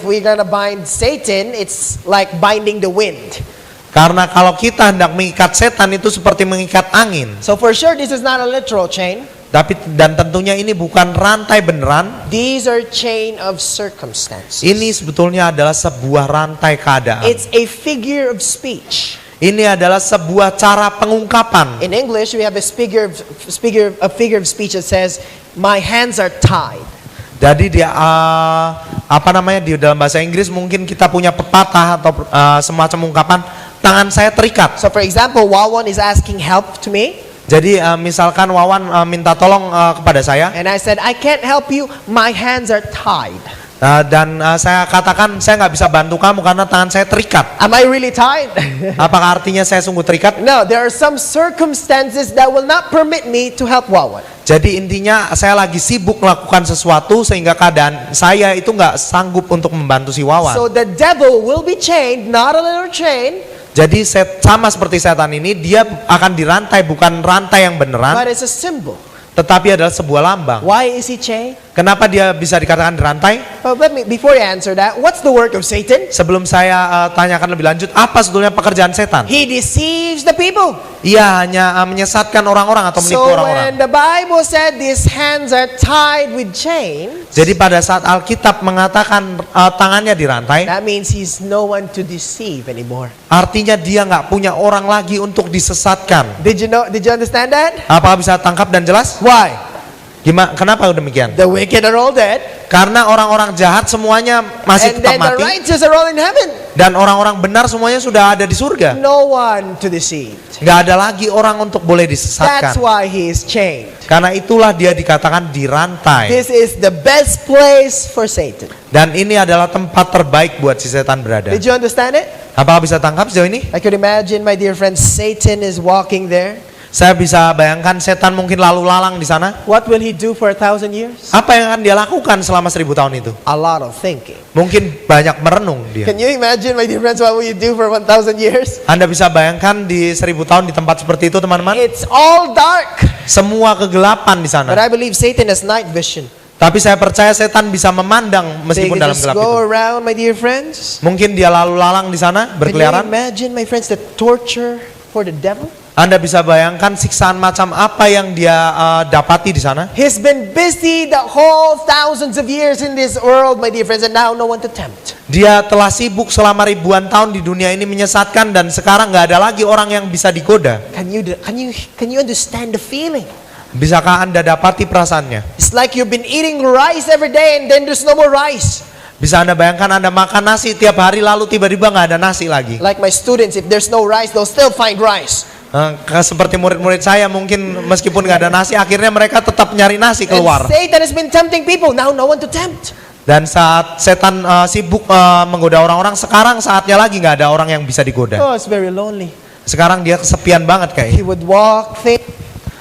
we're gonna bind Satan, it's like binding the wind. Karena kalau kita hendak mengikat setan itu seperti mengikat angin. So for sure, this is not a literal chain. Dan tentunya ini bukan rantai beneran. These are chain of circumstances. Ini sebetulnya adalah sebuah rantai keadaan. It's a figure of speech. Ini adalah sebuah cara pengungkapan. In English, we have a figure of speech that says, "My hands are tied." Jadi dia di dalam bahasa Inggris mungkin kita punya pepatah atau semacam ungkapan tangan saya terikat. So for example, Wawan is asking help to me. Jadi misalkan Wawan minta tolong kepada saya. And I said, I can't help you, my hands are tied. Dan saya katakan saya nggak bisa bantu kamu karena tangan saya terikat. Am I really tied? Apakah artinya saya sungguh terikat? No, there are some circumstances that will not permit me to help Wawan. Jadi intinya saya lagi sibuk melakukan sesuatu sehingga keadaan saya itu nggak sanggup untuk membantu si Wawan. So the devil will be chained, not a little chain. Jadi sama seperti setan ini, dia akan dirantai, bukan rantai yang beneran, But it's a symbol. tetapi adalah sebuah lambang. Why is he chained? Kenapa dia bisa dikatakan dirantai? Well, before you answer that, what's the work of Satan? Sebelum saya tanyakan lebih lanjut, apa sebetulnya pekerjaan setan? He deceives the people. Ia hanya menyesatkan orang-orang atau menipu So orang-orang. when the Bible said these hands are tied with chains, Jadi pada saat Alkitab mengatakan tangannya dirantai, that means he's no one to deceive anymore. artinya dia nggak punya orang lagi untuk disesatkan. Did you understand that? Apakah bisa tangkap dan jelas? Why? Gimana? Kenapa demikian? The wicked are all dead, Karena orang-orang jahat semuanya masih and tetap then the mati, righteous are all in heaven. dan orang-orang benar semuanya sudah ada di surga. No one to deceive. Nggak ada lagi orang untuk boleh disesatkan. That's why he is chained. Karena itulah dia dikatakan dirantai. This is the best place for Satan. Dan ini adalah tempat terbaik buat si setan berada. Did you understand it? Apakah bisa tangkap sejauh ini? I could imagine, my dear friends, Satan is walking there. Saya bisa bayangkan setan mungkin lalu lalang di sana. What will he do for 1,000 years? Apa yang akan dia lakukan selama 1000 tahun itu? A lot of thinking. Mungkin banyak merenung dia. Can you imagine, my dear friends, what will you do for 1,000 years? Anda bisa bayangkan di 1000 tahun di tempat seperti itu, teman-teman. It's all dark. Semua kegelapan di sana. But I believe Satan has night vision. Tapi saya percaya setan bisa memandang So you meskipun can dalam just gelap go itu. around, my dear friends. Mungkin dia lalu lalang di sana, Can you berkeliaran. imagine, my friends, the torture for the devil? Anda bisa bayangkan siksaan macam apa yang dia dapati di sana. He's been busy the whole thousands of years in this world, my dear friends, and now no one to tempt. Dia telah sibuk selama ribuan tahun di dunia ini menyesatkan dan sekarang nggak ada lagi orang yang bisa digoda. Can you understand the feeling? Bisakah Anda dapati perasaannya? It's like you've been eating rice every day and then there's no more rice. Bisa Anda bayangkan Anda makan nasi tiap hari lalu tiba-tiba nggak ada nasi lagi. Like my students, if there's no rice, they'll still find rice. Seperti murid-murid saya mungkin meskipun nggak ada nasi akhirnya mereka tetap nyari nasi keluar. And Satan has been tempting people, now no one to tempt. Dan saat setan sibuk menggoda orang-orang, sekarang saatnya lagi nggak ada orang yang bisa digoda. Oh, it's very lonely. Sekarang dia kesepian banget He kayak. would walk, think.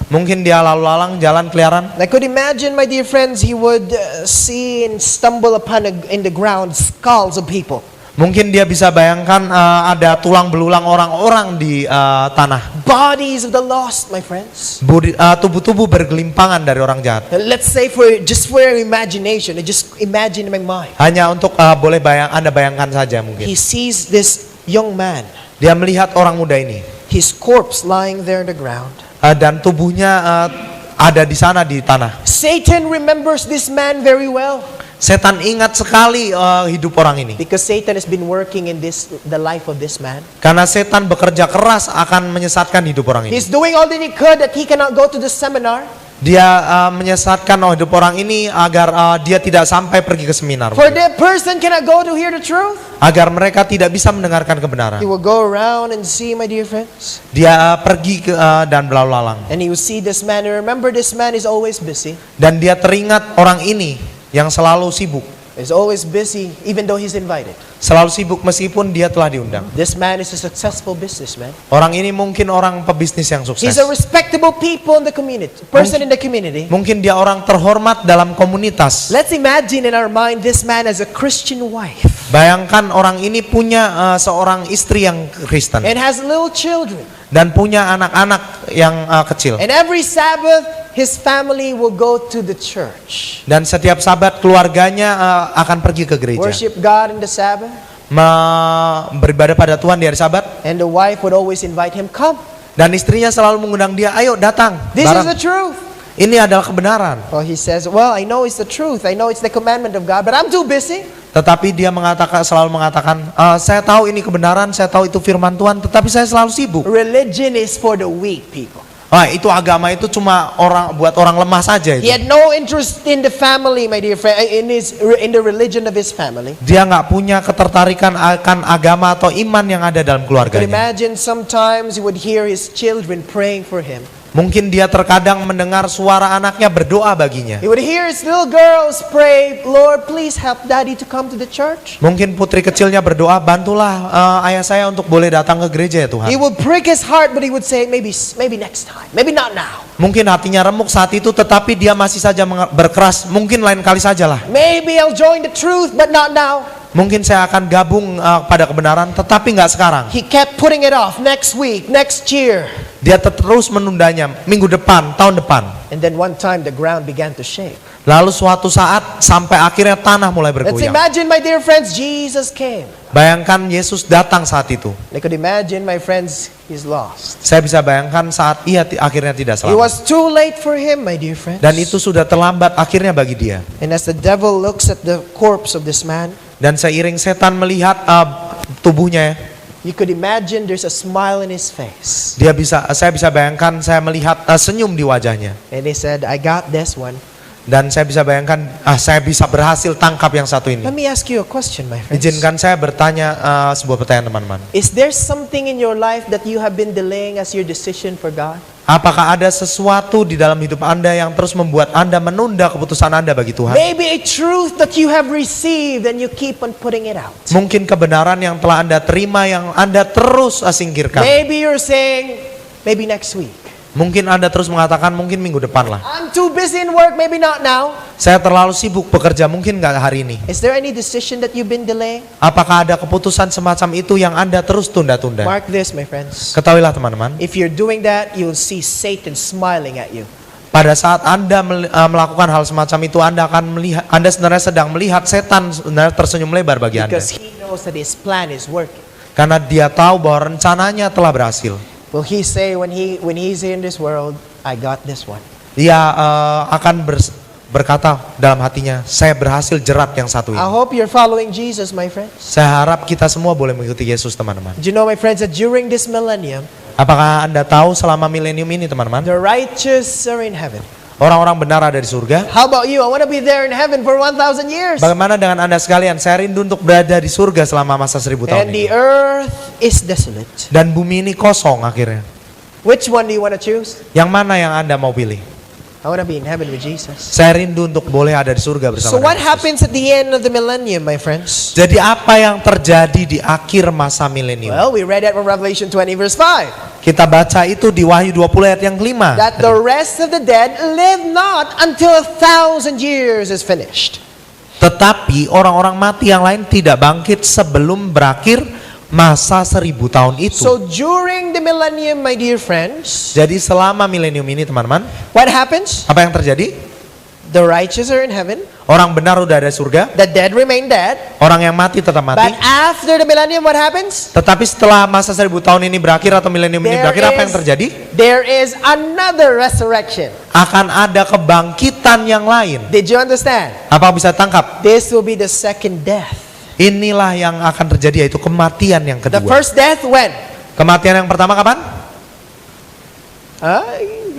Mungkin dia lalu lalang jalan keliaran. I could imagine, my dear friends, he would see and stumble upon in the ground skulls of people. Mungkin dia bisa bayangkan ada tulang belulang orang-orang di tanah. Bodies of the lost, my friends. Tubuh-tubuh bergelimpangan dari orang jahat. Let's say for your imagination, just imagine in my mind. Hanya untuk boleh Anda bayangkan saja mungkin. He sees this young man, Dia melihat orang muda ini his corpse lying there in the ground. dan tubuhnya ada di sana di tanah. Satan remembers this man very well. Setan ingat sekali hidup orang ini. Because Satan has been working in the life of this man. Karena setan bekerja keras akan menyesatkan hidup orang ini. He's doing all that he could that he cannot go to the seminar. Dia menyesatkan hidup orang ini agar dia tidak sampai pergi ke seminar. For that person cannot go to hear the truth. Agar mereka tidak bisa mendengarkan kebenaran. He will go around and see, my dear friends. Dia pergi dan berlalu lalang. And he will see this man. And remember, this man is always busy. Dan dia teringat orang ini yang selalu sibuk. He's always busy, even though he's invited. Selalu sibuk meskipun dia telah diundang. This man is a successful businessman. Orang ini mungkin orang pebisnis yang sukses. He's a respectable people in the community, person in the community. Mungkin dia orang terhormat dalam komunitas. Let's imagine in our mind this man as a Christian wife. Bayangkan orang ini punya seorang istri yang Kristen. And has little children. Dan punya anak-anak yang kecil. And every Sabbath, his family will go to the church. Dan setiap Sabat keluarganya akan pergi ke gereja. Worship God in the Sabbath. Beribadah pada Tuhan di hari Sabat. And the wife would always invite him, come. Dan istrinya selalu mengundang dia, ayo datang. This is bareng. the truth. Ini adalah kebenaran. Well, he says, well, I know it's the truth. I know it's the commandment of God, but I'm too busy. Tetapi dia selalu mengatakan, saya tahu ini kebenaran, saya tahu itu firman Tuhan, tetapi saya selalu sibuk. Religion is for the weak people. Itu agama itu cuma buat orang lemah saja He itu. had no interest in the family, my dear friend, in the religion of his family. Dia nggak punya ketertarikan akan agama atau iman yang ada dalam Could keluarganya. imagine sometimes he would hear his children praying for him. Mungkin dia terkadang mendengar suara anaknya berdoa baginya. He would hear his little girls pray, Lord, please help daddy to come to the church. Mungkin putri kecilnya berdoa, bantulah ayah saya untuk boleh datang ke gereja ya Tuhan. He would prick his heart, but he would say, maybe next time, maybe not now. Mungkin hatinya remuk saat itu, tetapi dia masih saja berkeras, mungkin lain kali sajalah. Maybe I'll join the truth, but not now. Mungkin saya akan gabung pada kebenaran, tetapi nggak sekarang. He kept putting it off, next week, next year. Dia terus menundanya, minggu depan, tahun depan. And then one time the ground began to shake. Lalu suatu saat sampai akhirnya tanah mulai Let's bergoyang. imagine, my dear friends, Jesus came. Bayangkan Yesus datang saat itu. I could imagine, my friends, he's lost. Saya bisa bayangkan saat ia akhirnya tidak It selamat. was too late for him, my dear friends. Dan itu sudah terlambat akhirnya bagi dia. And as the devil looks at the corpse of this man, Dan seiring setan melihat tubuhnya, you could imagine there's a smile in his face. saya bisa bayangkan, saya melihat senyum di wajahnya. And he said, I got this one. Dan saya bisa bayangkan, saya bisa berhasil tangkap yang satu ini. Let me ask you a question, my friends. Izinkan saya bertanya sebuah pertanyaan teman-teman. Is there something in your life that you have been delaying as your decision for God? Apakah ada sesuatu di dalam hidup Anda yang terus membuat Anda menunda keputusan Anda bagi Tuhan? Maybe a truth that you have received and you keep on putting it out. Mungkin kebenaran yang telah Anda terima yang Anda terus singkirkan. Maybe you're saying, maybe next week. Mungkin Anda terus mengatakan mungkin minggu depan lah. I'm too busy in work, maybe not now. Saya terlalu sibuk bekerja, mungkin nggak hari ini. Is there any decision that you've been delaying? Apakah ada keputusan semacam itu yang Anda terus tunda-tunda? Mark this, my friends. Ketahuilah teman-teman, If you're doing that, you'll see Satan smiling at you. pada saat Anda melakukan hal semacam itu, Anda akan melihat, Anda sebenarnya sedang melihat setan sebenarnya tersenyum lebar bagi Anda. Because he knows that his plan is working. Karena dia tahu bahwa rencananya telah berhasil. Will he say when he's in this world, I got this one? Dia akan berkata dalam hatinya, saya berhasil jerat yang satu I ini. hope you're following Jesus, my friends. Saya harap kita semua boleh mengikuti Yesus, teman-teman. Do you know, my friends, that during this millennium, Apakah Anda tahu selama milenium ini, teman-teman, the righteous are in heaven? orang-orang benar ada di surga? How about you? I want to be there in heaven for 1,000 years. Bagaimana dengan Anda sekalian? Saya rindu untuk berada di surga selama masa 1000 tahun And the ini. earth is desolate. Dan bumi ini kosong akhirnya. Which one do you want to choose? Yang mana yang Anda mau pilih? I want to be in heaven with Jesus. Saya rindu untuk boleh ada di surga So bersama what dengan Yesus. happens at the end of the millennium, my friends? Jadi apa yang terjadi di akhir masa milenium? Well, we read that from Revelation 20 verse 5. Kita baca itu di Wahyu 20 ayat yang kelima. That the rest of the dead live not until 1,000 years is finished. Tetapi orang-orang mati yang lain tidak bangkit sebelum berakhir masa 1000 tahun itu. So during the millennium, my dear friends, Jadi selama milenium ini, teman-teman, what happens? apa yang terjadi? The righteous are in heaven. Orang benar udah ada surga, The dead remain dead. orang yang mati tetap mati. But after the millennium, what happens? Tetapi setelah masa 1000 tahun ini berakhir atau milenium ini There berakhir, apa yang is- terjadi? There is another resurrection. Akan ada kebangkitan yang lain. Did you understand? Apa bisa tangkap? This will be the second death. Inilah yang akan terjadi, yaitu kematian yang The kedua. first death when? Kematian yang pertama kapan?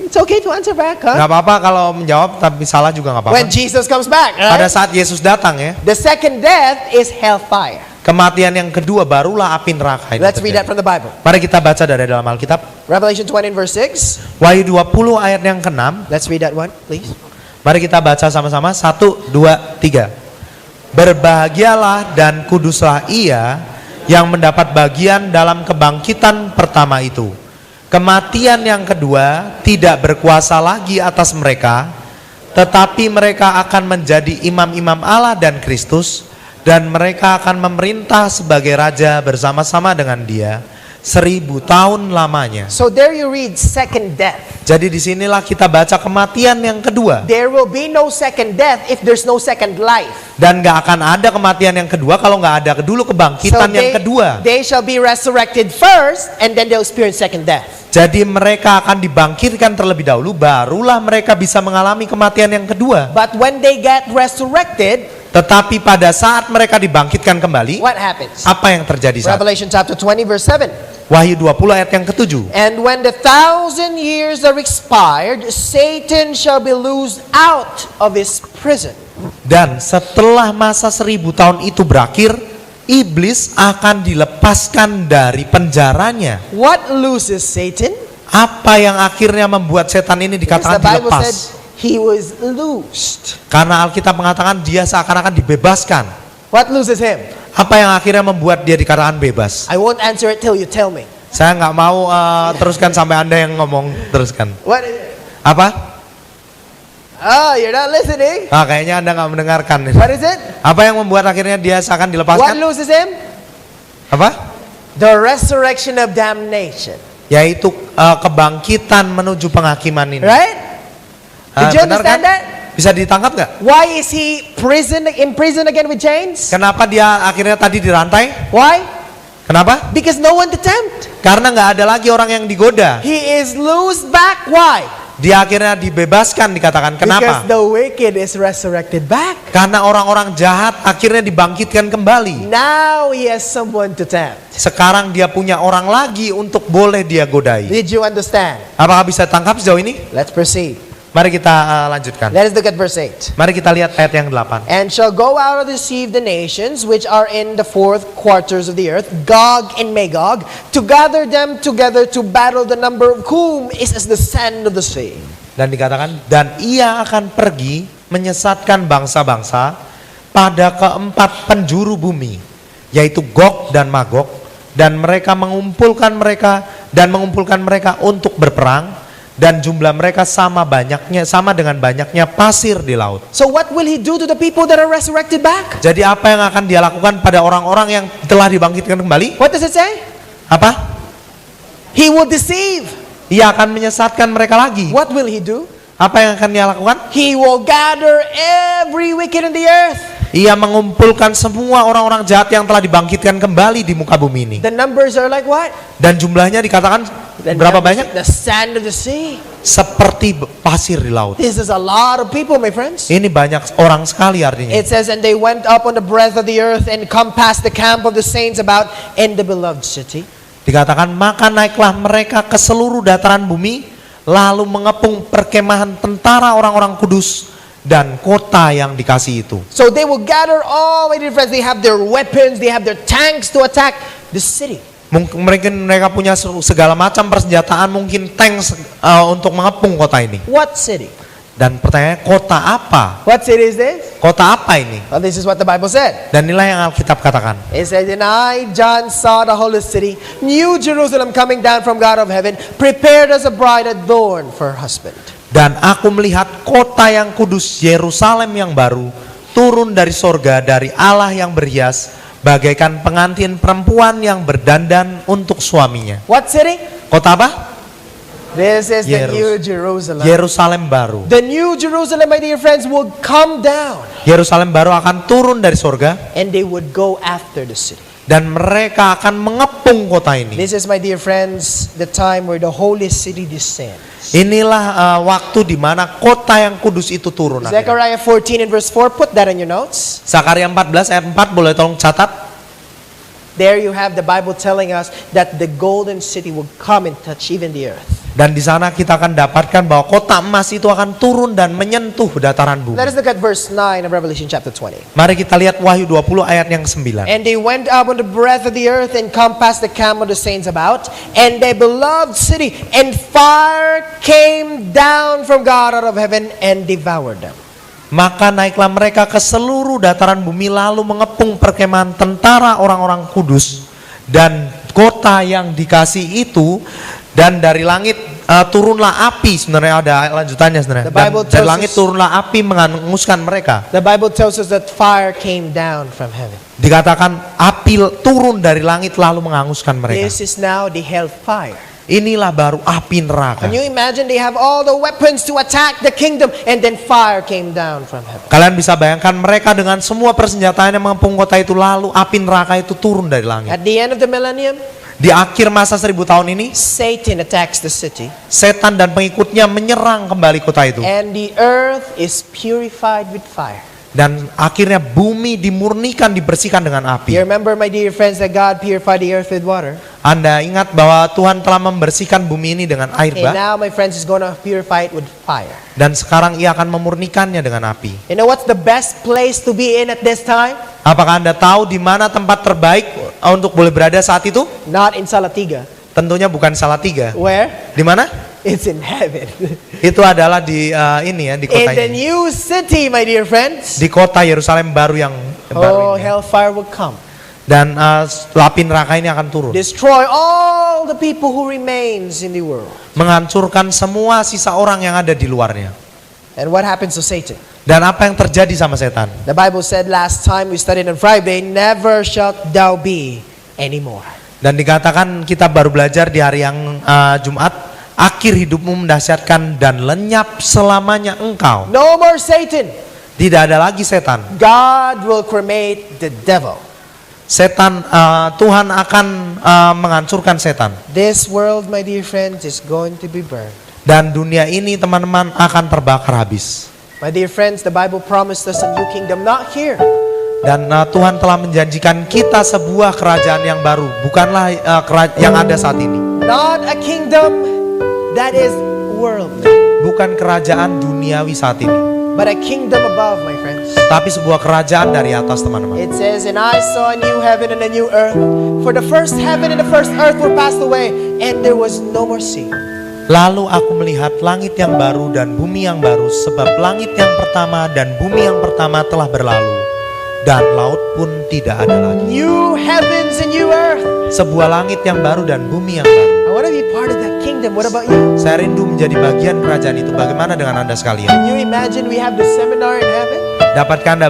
It's okay to answer back, huh? Gak apa-apa kalau menjawab, tapi salah juga gak When apa-apa. Jesus comes back, Pada right? saat Yesus datang ya, The second death is hellfire. kematian yang kedua barulah api neraka ini Let's read terjadi. that from the Bible. Mari kita baca dari dalam Alkitab. Revelation 20 and verse 6. Wahyu 20 ayat yang ke-6. Let's read that one, please. Mari kita baca sama-sama. 1, 2, 3. Berbahagialah dan kuduslah ia yang mendapat bagian dalam kebangkitan pertama itu. Kematian yang kedua tidak berkuasa lagi atas mereka, tetapi mereka akan menjadi imam-imam Allah dan Kristus, dan mereka akan memerintah sebagai raja bersama-sama dengan Dia 1000 tahun lamanya. So there you read second death. Jadi disinilah kita baca kematian yang kedua. There will be no second death if there's no second life. Dan gak akan ada kematian yang kedua kalau gak ada dulu kebangkitan yang kedua. they shall be resurrected first and then they'll experience second death. Jadi mereka akan dibangkitkan terlebih dahulu, barulah mereka bisa mengalami kematian yang kedua. But when they get resurrected, Tetapi pada saat mereka dibangkitkan kembali, what happens? apa yang terjadi saat? Revelation chapter 20 verse 7. Wahyu 20 ayat yang ke-7. And when the 1,000 years are expired, Satan shall be loosed out of his prison. Dan setelah masa 1000 tahun itu berakhir, iblis akan dilepaskan dari penjaranya. What looses Satan? Apa yang akhirnya membuat setan ini Because dikatakan the Bible dilepas? said he was loosed. Karena Alkitab mengatakan dia seakan-akan dibebaskan. What loses him? Apa yang akhirnya membuat dia dikatakan bebas? I won't answer it till you tell me. Saya nggak mau teruskan sampai Anda yang ngomong teruskan. What is it? Apa? Oh, you're not listening. Kayaknya Anda nggak mendengarkan. What is it? Apa yang membuat akhirnya dia seakan What dilepaskan? loses him? Apa? The resurrection of damnation. Yaitu kebangkitan menuju penghakiman ini. Right? Did you Benar understand kan? that? Bisa ditangkap nggak? Why is he in prison again with chains? Kenapa dia akhirnya tadi dirantai? Why? Kenapa? Because no one to tempt. Karena nggak ada lagi orang yang digoda. He is loosed back. Why? Dia akhirnya dibebaskan, dikatakan. Because Kenapa? the wicked is resurrected back. Karena orang-orang jahat akhirnya dibangkitkan kembali. Now he has someone to tempt. Sekarang dia punya orang lagi untuk boleh dia godai. Did you understand? Apakah bisa tangkap sejauh ini? Let's proceed. Mari kita lanjutkan. Let us look at verse 8. Mari kita lihat ayat yang 8. And shall go out to deceive the nations which are in the fourth quarters of the earth, Gog and Magog, to gather them together to battle, the number of whom is as the sand of the sea. Dan dikatakan, dan ia akan pergi menyesatkan bangsa-bangsa pada keempat penjuru bumi, yaitu Gog dan Magog, dan mereka mengumpulkan mereka untuk berperang, dan jumlah mereka sama dengan banyaknya pasir di laut. So what will he do to the people that are resurrected back? Jadi apa yang akan dia lakukan pada orang-orang yang telah dibangkitkan kembali? What does it say? Apa? He will deceive. Ia akan menyesatkan mereka lagi. What will he do? Apa yang akan dia lakukan? He will gather every wicked in the earth. Ia mengumpulkan semua orang-orang jahat yang telah dibangkitkan kembali di muka bumi ini. The numbers are like what? Dan jumlahnya dikatakan berapa banyak? The sand of the sea. Seperti pasir di laut. This is a lot of people, my friends. Ini banyak orang sekali artinya. It says, and they went up on the breadth of the earth and compassed the camp of the saints about in the beloved city. Dikatakan maka naiklah mereka ke seluruh dataran bumi, lalu mengepung perkemahan tentara orang-orang kudus dan kota yang dikasih itu. So they will gather all, my dear friends. They have their weapons, they have their tanks to attack the city. Mungkin mereka punya segala macam persenjataan, mungkin tank untuk mengepung kota ini. What city? Dan pertanyaannya, kota apa? What city is this? Kota apa ini? Well, this is what the Bible said. Dan inilah yang Alkitab katakan. It says, and I, John, saw the holy city, New Jerusalem, coming down from God of heaven, prepared as a bride adorned for her husband. Dan aku melihat kota yang kudus, Yerusalem yang baru, turun dari sorga, dari Allah yang berhias, bagaikan pengantin perempuan yang berdandan untuk suaminya. What city? Kota apa? This is the New Jerusalem. Yerusalem baru. The New Jerusalem, my dear friends, will come down. Yerusalem baru akan turun dari sorga. And they would go after the city. Dan mereka akan mengepung kota ini. This is, my dear friends, the time where the holy city descends. Inilah waktu di mana kota yang kudus itu turun. Zechariah 14 and verse 4, put that in your notes. Zakaria 14 ayat 4, boleh tolong catat. There you have the Bible telling us that the golden city will come and touch even the earth. Dan di sana kita akan dapatkan bahwa kota emas itu akan turun dan menyentuh dataran bumi. Let us look at verse 9 of Revelation chapter 20. Mari kita lihat Wahyu 20 ayat yang 9. And they went up on the breadth of the earth and compassed the camp of the saints about, and their beloved city, and fire came down from God out of heaven and devoured them. Maka naiklah mereka ke seluruh dataran bumi, lalu mengepung perkemahan tentara orang-orang kudus dan kota yang dikasih itu. Dan dari langit turunlah api, sebenarnya ada lanjutannya sebenarnya. Dan dari langit turunlah api menghanguskan mereka. The Bible tells us that fire came down from heaven. Dikatakan api turun dari langit lalu menghanguskan mereka. This is now the hellfire. Inilah baru api neraka. Can you imagine they have all the weapons to attack the kingdom, and then fire came down from heaven. Kalian bisa bayangkan mereka dengan semua persenjataan yang mengepung kota itu, lalu api neraka itu turun dari langit. At the end of the millennium, di akhir masa 1000 tahun ini, Satan attacks the city. Setan dan pengikutnya menyerang kembali kota itu. And the earth is purified with fire. Dan akhirnya bumi dimurnikan, dibersihkan dengan api. You remember, my dear friends, that God purified the earth with water. Anda ingat bahwa Tuhan telah membersihkan bumi ini dengan air And bah. now, my friends, is going to purify it with fire. Dan sekarang Ia akan memurnikannya dengan api. You know what's the best place to be in at this time? Apakah Anda tahu di mana tempat terbaik untuk boleh berada saat itu? Not in Salatiga. Tentunya bukan Salatiga. Where? Di mana? It's in heaven. Itu adalah di ini ya, di kota In the ini. new city, my dear friends. Di kota Yerusalem baru yang baru ini. Hellfire will come. Dan api neraka ini akan turun. Destroy all the people who remains in the world. Menghancurkan semua sisa orang yang ada di luarnya. And what happens to Satan? Dan apa yang terjadi sama setan? The Bible said last time we studied on Friday, never shalt thou be anymore. Dan dikatakan kita baru belajar di hari yang Jumat, akhir hidupmu mendahsyatkan dan lenyap selamanya engkau. No more Satan. Tidak ada lagi setan. God will cremate the devil. Setan, Tuhan akan menghancurkan setan. This world, my dear friends, is going to be burned. Dan dunia ini, teman-teman, akan terbakar habis. My dear friends, the Bible promised us a new kingdom, not here. Dan Tuhan telah menjanjikan kita sebuah kerajaan yang baru, bukanlah yang ada saat ini. Not a kingdom that is worldly. Bukan kerajaan duniawi saat ini, but a kingdom above, my friends. tapi sebuah kerajaan dari atas, teman-teman. It says, and I saw a new heaven and a new earth, for the first heaven and the first earth were passed away, and there was no more sea. Lalu aku melihat langit yang baru dan bumi yang baru, sebab langit yang pertama dan bumi yang pertama telah berlalu, dan laut pun tidak ada lagi. New heavens and new earth. Sebuah langit yang baru dan bumi yang baru. I want to be part of that kingdom. kingdom. What about you? Saya rindu menjadi bagian kerajaan itu. Bagaimana dengan Anda sekalian? Can you imagine we have the seminar in heaven? Dapatkah Anda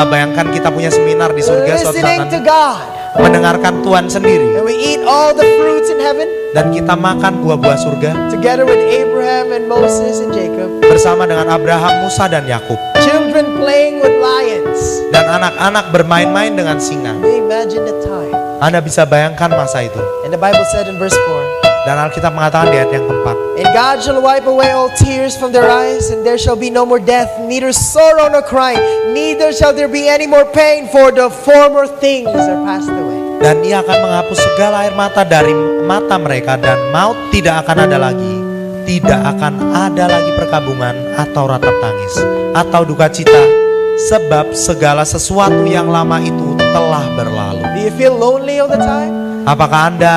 bayangkan kita punya seminar di surga suatu saat Listening to nanti, God. mendengarkan Tuhan sendiri, And we eat all the fruits in heaven dan kita makan buah-buah surga together with Abraham and Moses and Jacob. bersama dengan Abraham, Musa, dan Yakub, Children playing with lions. dan anak-anak bermain-main dengan singa. Can you imagine the time? Anda bisa bayangkan masa itu. And the Bible said in verse 4, Dan Alkitab mengatakan di ayat yang keempat, and God shall wipe away all tears from their eyes, and there shall be no more death, neither sorrow nor crying, neither shall there be any more pain, for the former things are passed away. dan Ia akan menghapus segala air mata dari mata mereka, dan maut tidak akan ada lagi. Tidak akan ada lagi perkabungan atau ratap tangis atau duka cita, sebab segala sesuatu yang lama itu telah berlalu. Do you feel lonely all the time? Apakah Anda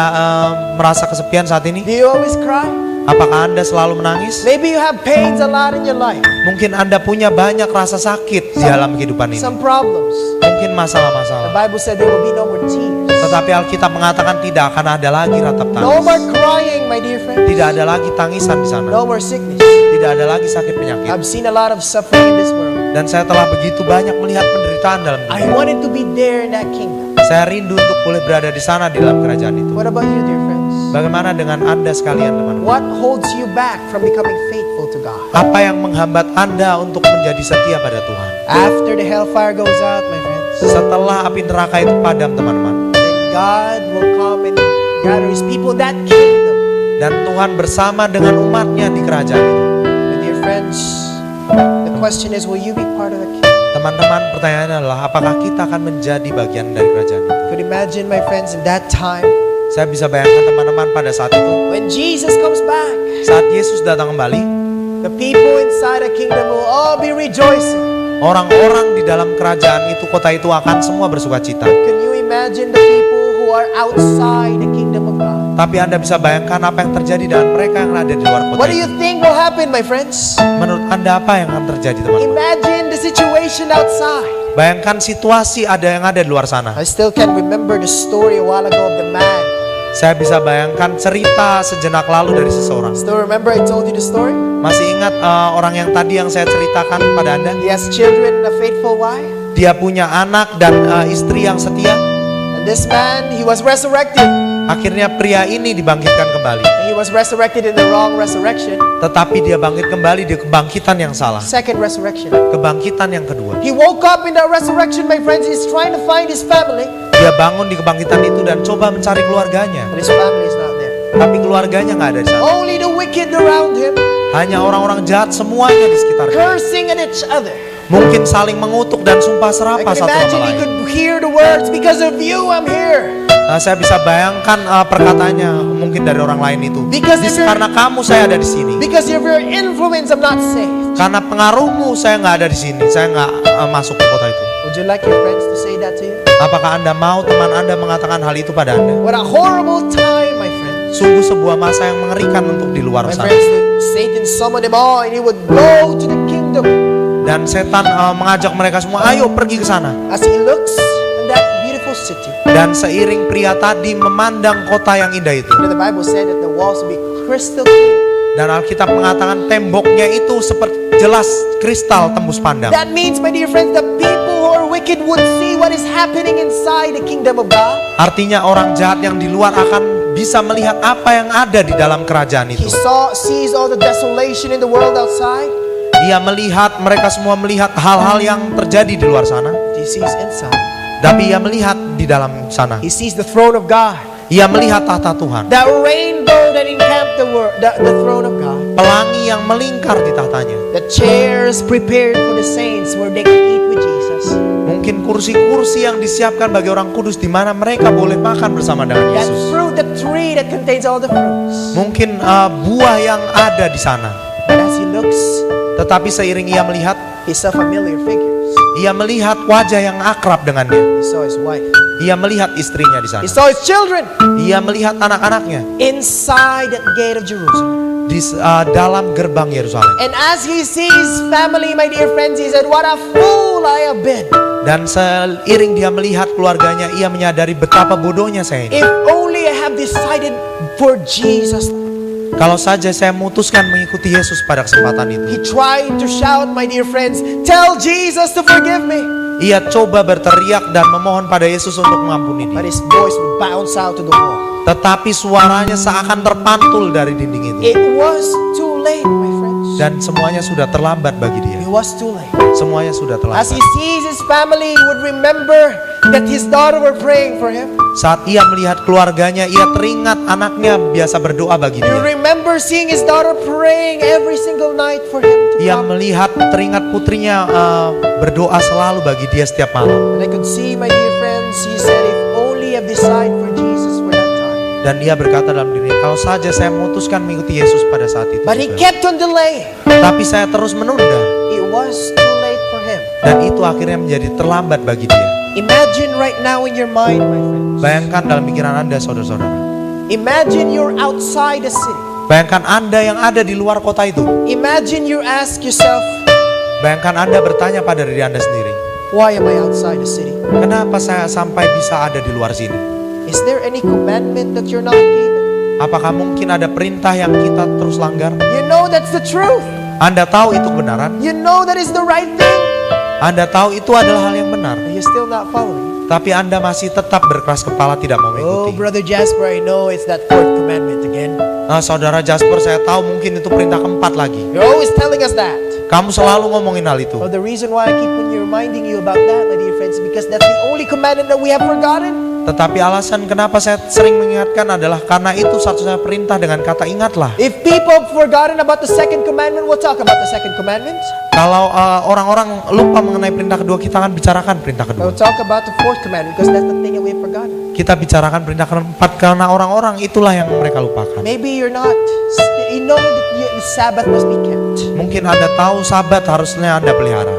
merasa kesepian saat ini? Do you always cry? Apakah Anda selalu menangis? Maybe you have pains a lot in your life, Mungkin Anda punya banyak rasa sakit di dalam kehidupan ini. some problems. Mungkin The masalah-masalah. Bible said there will be no more tears, Tetapi Alkitab mengatakan tidak akan ada lagi ratap no more tangis. crying, my dear friends, Tidak ada lagi tangisan di sana. no more sickness. Tidak ada lagi sakit penyakit. I've seen a lot of suffering in this world. Dan saya telah begitu banyak melihat penderitaan dalam I dunia. wanted to be there in that kingdom. Saya rindu untuk boleh berada di sana di dalam kerajaan itu. What about you, dear friends? Bagaimana dengan Anda sekalian, teman-teman? What holds you back from becoming faithful to God? Apa yang menghambat Anda untuk menjadi setia pada Tuhan? After the hellfire goes out, my friends, Setelah api neraka itu padam, teman-teman, then God will come and gather His people in that kingdom. dan Tuhan bersama dengan umatnya di kerajaan itu. My dear friends, the question is, will you be part of the kingdom? Teman-teman, pertanyaannya adalah apakah kita akan menjadi bagian dari kerajaan itu? Could imagine, my friends, in that time Saya bisa bayangkan teman-teman pada saat itu, when Jesus comes back, saat Yesus datang kembali, the people inside the kingdom will all be rejoicing. orang-orang di dalam kerajaan itu, kota itu akan semua bersuka cita. Can you imagine the people who are outside the kingdom of God? Tapi Anda bisa bayangkan apa yang terjadi dengan mereka yang ada di luar kota What do you itu. think will happen, my friends? Menurut Anda apa yang akan terjadi, teman-teman? Imagine the situation outside. Bayangkan situasi yang ada di luar sana. I still can remember the story a while ago of the man. Saya bisa bayangkan cerita sejenak lalu dari seseorang. Still remember I told you the story? Masih ingat orang yang tadi yang saya ceritakan kepada Anda? He has children and a faithful wife. Dia punya anak dan istri yang setia. And this man, he was resurrected. Akhirnya pria ini dibangkitkan kembali. And he was resurrected in the wrong resurrection. Tetapi dia bangkit kembali di kebangkitan yang salah. Second resurrection. Kebangkitan yang kedua. He woke up in that resurrection, my friends. He's trying to find his family. Dia bangun di kebangkitan itu dan coba mencari keluarganya. But his family is not there. Tapi keluarganya nggak ada di sana. Only the wicked around him, Hanya orang-orang jahat semuanya di sekitarnya. cursing at each other. Mungkin saling mengutuk dan sumpah I serapah can satu sama imagine he lain. could hear the words, because of you I'm here. Saya bisa bayangkan perkataannya mungkin dari orang lain itu. Because if you're- Karena kamu saya ada di sini. Because of your influence I'm not saved. Karena pengaruhmu saya nggak ada di sini. Saya nggak masuk ke kota itu. Would you like your friends to say that to you? Apakah Anda mau teman Anda mengatakan hal itu pada Anda? What a horrible time, my friends. Sungguh sebuah masa yang mengerikan untuk di luar My sana. friends, Satan summoned them all and he would go to the kingdom. Dan setan mengajak mereka semua, ayo pergi ke sana. As he looks in that beautiful city, Dan seiring pria tadi memandang kota yang indah itu. the Bible said that the walls would be crystal clear. Dan Alkitab mengatakan temboknya itu seperti jelas kristal tembus pandang. That means, my dear friends, the people who are wicked would see what is happening inside the kingdom of God. Artinya orang jahat yang di luar akan bisa melihat apa yang ada di dalam kerajaan He itu. sees all the desolation in the world outside. Ia melihat, mereka semua melihat hal-hal yang terjadi di luar sana. He sees inside. Tapi ia melihat di dalam sana. He sees the throne of God. Ia melihat tahta Tuhan. That rainbow that encamped the throne of God. Pelangi yang melingkar di tahtanya. The chairs prepared for the saints where they can eat with Jesus. Mungkin kursi-kursi yang disiapkan bagi orang kudus di mana mereka boleh makan bersama dengan That Yesus. fruit, the tree that contains all the fruits. Mungkin buah yang ada di sana. But as he looks, Tetapi seiring ia melihat, he saw familiar figures. ia melihat wajah yang akrab dengannya. He saw his wife. Ia melihat istrinya di sana. He saw his children Ia melihat anak-anaknya inside that gate of Jerusalem. di dalam gerbang Yerusalem. And as he sees family, my dear friends, he said, what a fool I have been. Dan seiring dia melihat keluarganya, ia menyadari betapa bodohnya saya ini. If only I have decided for Jesus. Kalau saja saya memutuskan mengikuti Yesus pada kesempatan He itu. tried to shout, my dear friends, tell Jesus to forgive me. Ia coba berteriak dan memohon pada Yesus untuk mengampuni But dia. his voice would bounce out to the wall. Tetapi suaranya seakan terpantul dari dinding itu. It was too late, my friends. Dan semuanya sudah terlambat bagi dia. It was too late. Semuanya sudah As he terlambat. sees his family, he would remember that his daughter were praying for him. Saat ia melihat keluarganya, ia teringat anaknya biasa berdoa bagi You dia. remember seeing his daughter praying every single night for him to Ia come. melihat, teringat putrinya berdoa selalu bagi dia setiap malam. And I could see, my dear friends, he said, if only I've decided for Jesus for that time. Dan ia berkata dalam dirinya, kalau saja saya memutuskan mengikuti Yesus pada saat itu But he juga. kept on delaying. Tapi saya terus menunda. It was too late for him. Dan itu akhirnya menjadi terlambat bagi dia. Imagine right now in your mind, my friends. Bayangkan dalam pikiran Anda, saudara-saudara. Imagine you're outside the city. Bayangkan Anda yang ada di luar kota itu. Imagine you ask yourself, Bayangkan Anda bertanya pada diri Anda sendiri, why am I outside the city? kenapa saya sampai bisa ada di luar sini? Is there any commandment that you're not keeping? Apakah mungkin ada perintah yang kita terus langgar? You know that's the truth. Anda tahu itu kebenaran, You know that is the right thing. Anda tahu itu adalah hal yang benar, But you're still not following. tapi Anda masih tetap berkeras kepala tidak mau Oh, mengikuti. Brother Jasper, I know it's that fourth commandment again. Saudara Jasper, saya tahu mungkin itu perintah keempat lagi. You're always telling us that. Kamu selalu ngomongin hal itu. Well, the reason why I keep on reminding you about that, my dear friends, is because that's the only commandment that we have forgotten. Tetapi alasan kenapa saya sering mengingatkan adalah karena itu satu-satunya perintah dengan kata ingatlah. If people have forgotten about the second commandment, we'll talk about the second commandment. Kalau orang-orang lupa mengenai perintah kedua, kita akan bicarakan perintah kedua. We'll talk about the fourth commandment because that's the thing that we have forgotten. Kita bicarakan perintah keempat karena orang-orang itulah yang mereka lupakan. Maybe you're not, you know that the Sabbath must be kept, Mungkin Anda tahu Sabat harusnya Anda pelihara,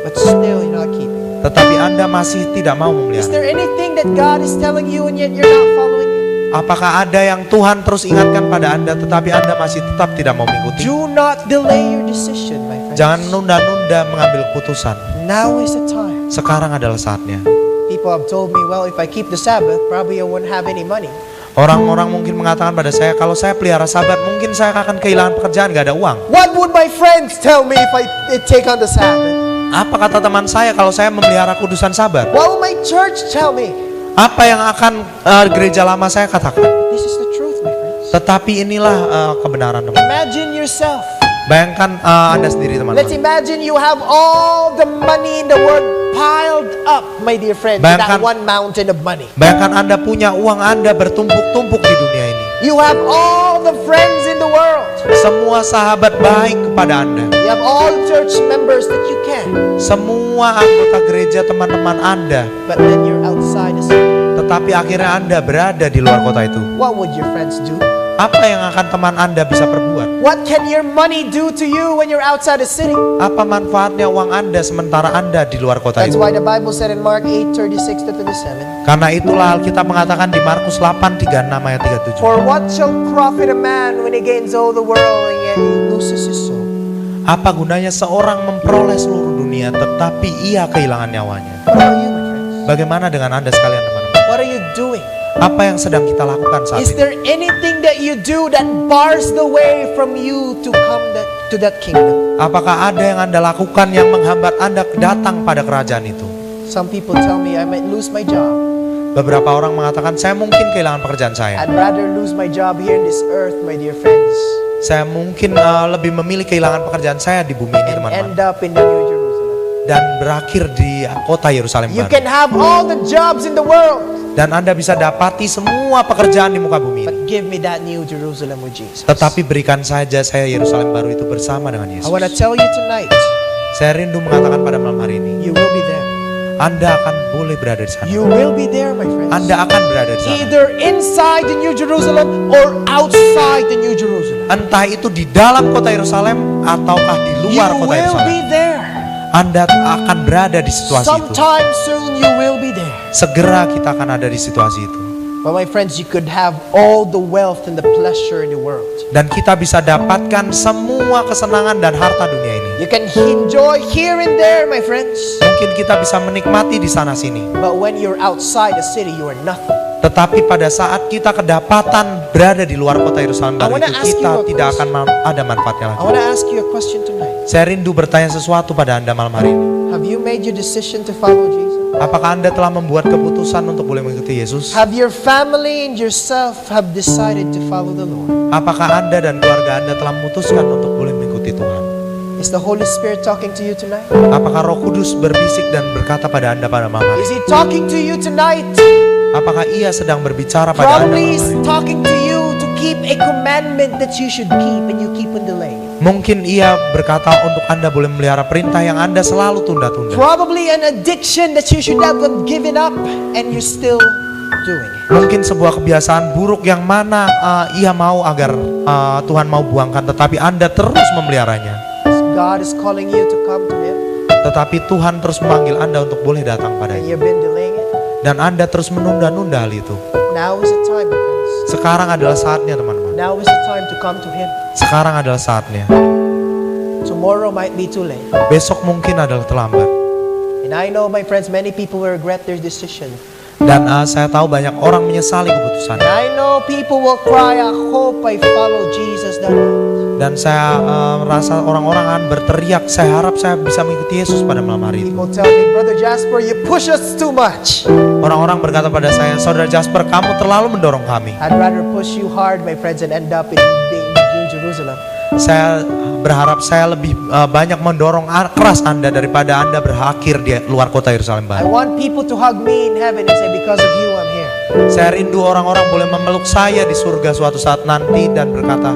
but still you're not keeping. tetapi Anda masih tidak mau Is memelihara. there anything that God is telling you and yet you're not following it? Apakah ada yang Tuhan terus ingatkan pada Anda tetapi Anda masih tetap tidak mau mengikuti? Do not delay your decision, my friends. Jangan nunda-nunda mengambil keputusan. Now is the time. Sekarang adalah saatnya. People have told me, well, if I keep the Sabbath, probably I won't have any money. Orang-orang mungkin mengatakan pada saya, kalau saya pelihara Sabat, mungkin saya akan kehilangan pekerjaan, gak ada uang. What would my friends tell me if I take on the Sabbath? Apa kata teman saya kalau saya memelihara kudusan Sabat? What will my church tell me? Apa yang akan gereja lama saya katakan? This is the truth, my friends. Tetapi inilah kebenaran, teman. Imagine yourself. Bayangkan Anda sendiri, Let's teman-teman. imagine you have all the money in the world piled up, my dear friends, in that Bayangkan- one mountain of money. Bayangkan Anda punya uang Anda bertumpuk-tumpuk di dunia ini. You have all the friends in the world. Semua sahabat baik kepada Anda. You have all the church members that you can. Semua anggota gereja teman-teman Anda. But then you're outside the city. Tetapi akhirnya Anda berada di luar kota itu. What would your friends do? Apa yang akan teman Anda bisa perbuat? What can your money do to you when you're outside the city? Apa manfaatnya uang Anda sementara Anda di luar kota That's itu? why the Bible said in Mark 8:36 to 37, Karena itulah Alkitab mengatakan di Markus 8:36 ayat 37. for what shall profit a man when he gains all the world and yet he loses his soul? Apa gunanya seorang memperoleh seluruh dunia tetapi ia kehilangan nyawanya? What about you, my friends? Bagaimana dengan Anda sekalian, teman-teman? What are you doing? Apa yang sedang kita lakukan saat Is ini? there anything that you do that bars the way from you to come to that kingdom? Apakah ada yang Anda lakukan yang menghambat Anda datang pada kerajaan itu? Some people tell me I might lose my job. Beberapa orang mengatakan saya mungkin kehilangan pekerjaan saya. I'd rather lose my job here in this earth, my dear friends, Saya mungkin lebih memilih kehilangan pekerjaan saya di bumi ini, and teman-teman, end up in the New Jerusalem. dan berakhir di kota Yerusalem You baru. can have all the jobs in the world, Dan Anda bisa dapati semua pekerjaan di muka bumi ini. but give me that New Jerusalem with Jesus. Tetapi berikan saja saya Yerusalem baru itu bersama dengan I Yesus. want to tell you tonight, Saya rindu mengatakan pada malam hari ini, you will be there. Anda akan boleh berada di sana. You will be there, my friends. Anda akan berada di sana. Either inside the New Jerusalem or outside the New Jerusalem. Entah itu di dalam kota Yerusalem ataukah di You luar kota will Yerusalem. be there. Anda akan berada di situasi itu. Sometime soon you will be there. Segera kita akan ada di situasi itu. But my friends, you could have all the wealth and the pleasure in the world. Dan kita bisa dapatkan semua kesenangan dan harta dunia ini. You can enjoy here and there, my friends. Mungkin kita bisa menikmati di sana sini. But when you're outside the city, you are nothing. Tetapi pada saat kita kedapatan berada di luar kota Yerusalem I baru wanna itu, ask kita you a tidak akan question. ada manfaatnya I lagi. want to ask you a question tonight. Saya rindu bertanya sesuatu pada Anda malam hari ini. Have you made your decision to follow Jesus? Apakah Anda telah membuat keputusan untuk boleh mengikuti Yesus? Have your family and yourself have decided to follow the Lord? Apakah Anda dan keluarga Anda telah memutuskan untuk boleh mengikuti Tuhan? Is the Holy Spirit talking to you tonight? Apakah Roh Kudus berbisik dan berkata pada Anda pada malam hari? Is He talking to you tonight? Apakah Ia sedang berbicara pada Anda Probably malam He's hari? talking to you to keep a commandment that you should keep and you keep on delaying. Mungkin Ia berkata untuk Anda boleh melihara perintah yang Anda selalu tunda-tunda. Probably an addiction that you should have given up and you're still doing it. Mungkin sebuah kebiasaan buruk yang mana Ia mau agar Tuhan mau buangkan, tetapi Anda terus memeliharanya. God is calling you to come to Him Tetapi Tuhan terus memanggil Anda untuk boleh datang and padanya. you've been delaying it. Dan Anda terus menunda-nunda hal itu. Now is the time, my friends. Sekarang adalah saatnya, teman-teman. Now is the time to come to Him. Sekarang adalah saatnya. Tomorrow might be too late. Besok mungkin adalah terlambat. And I know, my friends, many people will regret their decision. Dan saya tahu banyak orang menyesali keputusannya. And I know people will cry, I hope I follow Jesus that night. Dan saya rasa orang-orang akan berteriak, saya harap saya bisa mengikuti Yesus pada malam hari itu. People tell me, Brother Jasper, you push us too much. Orang-orang berkata pada saya, Saudara Jasper, kamu terlalu mendorong kami. I'd rather push you hard, my friends, and end up in being New Jerusalem. Saya berharap saya lebih banyak mendorong keras Anda daripada Anda berakhir di luar kota Yerusalem I baru. want people to hug me in heaven and say, because of you, I'm here. Saya rindu orang-orang boleh memeluk saya di surga suatu saat nanti dan berkata,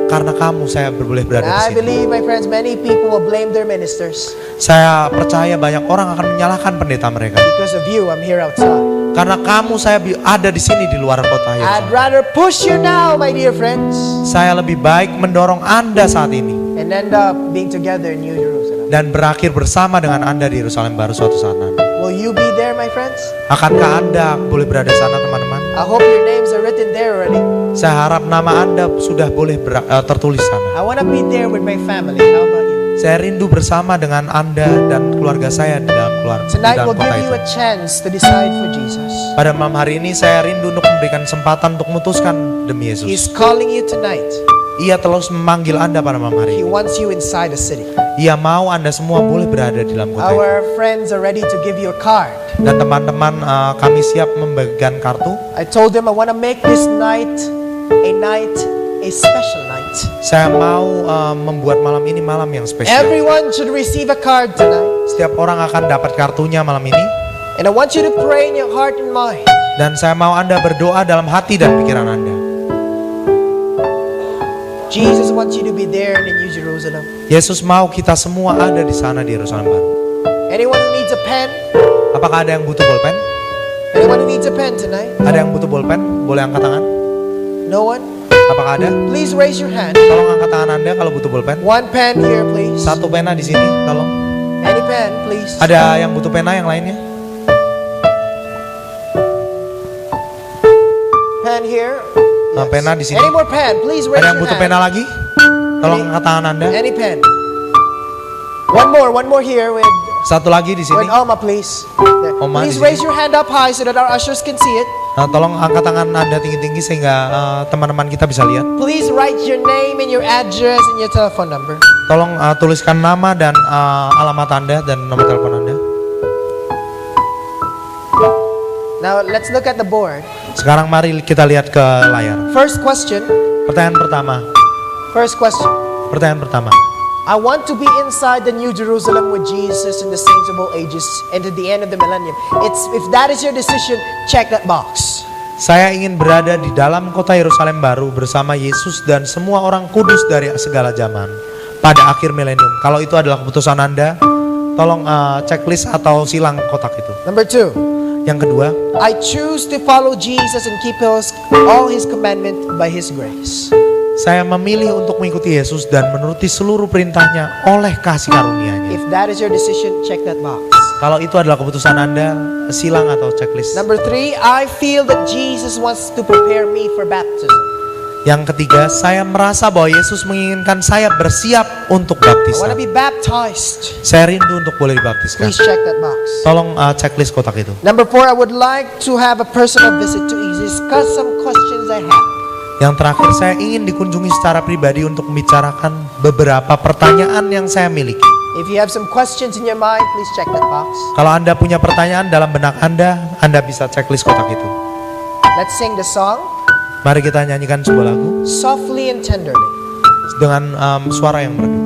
karena kamu saya boleh berada And di I sini. believe, my friends, many people will blame their ministers. Saya percaya banyak orang akan menyalahkan pendeta mereka. Because of you, I'm here outside. Karena kamu saya ada di sini di luar kota I'd Yerusalem. rather push you now, my dear friends, Saya lebih baik mendorong Anda saat ini and end up being together in New Jerusalem. dan berakhir bersama dengan Anda di Yerusalem baru suatu saat nanti. Will you be there, my friends? Akankah Anda boleh berada di sana, teman-teman? I hope your names are written there already. Saya harap nama Anda sudah boleh tertulis sana. I want to be there with my family. How about you? Saya rindu bersama dengan Anda dan keluarga saya di dalam Tonight dalam we'll kota give you itu. a chance to decide for Jesus. Pada malam hari ini saya rindu untuk memberikan kesempatan untuk memutuskan demi He's Yesus. calling you tonight. Ia terus memanggil Anda pada malam hari He ini. wants you inside the city. Ia mau Anda semua boleh berada di dalam kota itu. Our friends are ready to give you a card. Dan teman-teman kami siap membagikan kartu. I told them I want to make this night a special night. Saya mau membuat malam ini malam yang spesial. Everyone should receive a card tonight. Setiap orang akan dapat kartunya malam ini. And I want you to pray in your heart and mind. Dan saya mau Anda berdoa dalam hati dan pikiran Anda. Jesus wants you to be there in the New Jerusalem. Yesus mau kita semua ada di sana di Yerusalem baru. Anyone who needs a pen? Apakah ada yang butuh bolpen? Anyone who needs a pen tonight? Ada yang butuh bolpen? Boleh angkat tangan? No one? Apakah ada? Please raise your hand. Tolong angkat tangan Anda kalau butuh bolpen. One pen here, please. Satu pena di sini, tolong. Any pen, please. Ada yang butuh pena yang lainnya? Pen here. Nah, pena di sini. Any more pen? Please raise Ada yang your butuh hand. pena lagi? Tolong angkat tangan Anda. Any pen. One more here with Satu lagi di sini. Oma, please. There. Oma Please di sini. raise your hand up high so that our ushers can see it. Nah, tolong angkat tangan Anda tinggi-tinggi sehingga teman-teman kita bisa lihat. Please write your name and your address and your telephone number. Tolong tuliskan nama dan alamat Anda dan nomor telepon Anda. Now let's look at the board. Sekarang mari kita lihat ke layar. First question. Pertanyaan pertama. Pertanyaan pertama. I want to be inside the New Jerusalem with Jesus and the saints of all ages and to the end of the millennium. If that is your decision, check that box. Saya ingin berada di dalam kota Yerusalem baru bersama Yesus dan semua orang kudus dari segala zaman pada akhir milenium. Kalau itu adalah keputusan Anda, tolong checklist atau silang kotak itu. Number 2. Yang kedua, I choose to follow Jesus and keep all His commandment by His grace. saya memilih untuk mengikuti Yesus dan menuruti seluruh perintahnya oleh kasih karunia-Nya. If that is your decision, check that box. Kalau itu adalah keputusan Anda, silang atau checklist. Number 3, I feel that Jesus wants to prepare me for baptism. Yang ketiga, saya merasa bahwa Yesus menginginkan saya bersiap untuk I want to baptisan. be baptized. Saya rindu untuk boleh dibaptiskan. Please check that box. Tolong checklist kotak itu. Number 4, I would like to have a personal visit to discuss some questions I have. Yang terakhir, saya ingin dikunjungi secara pribadi untuk membicarakan beberapa pertanyaan yang saya miliki. If you have some questions in your mind, please check that box. Kalau Anda punya pertanyaan dalam benak Anda bisa checklist kotak itu. Let's sing the song Mari kita nyanyikan sebuah lagu softly and tenderly. dengan suara yang merdu.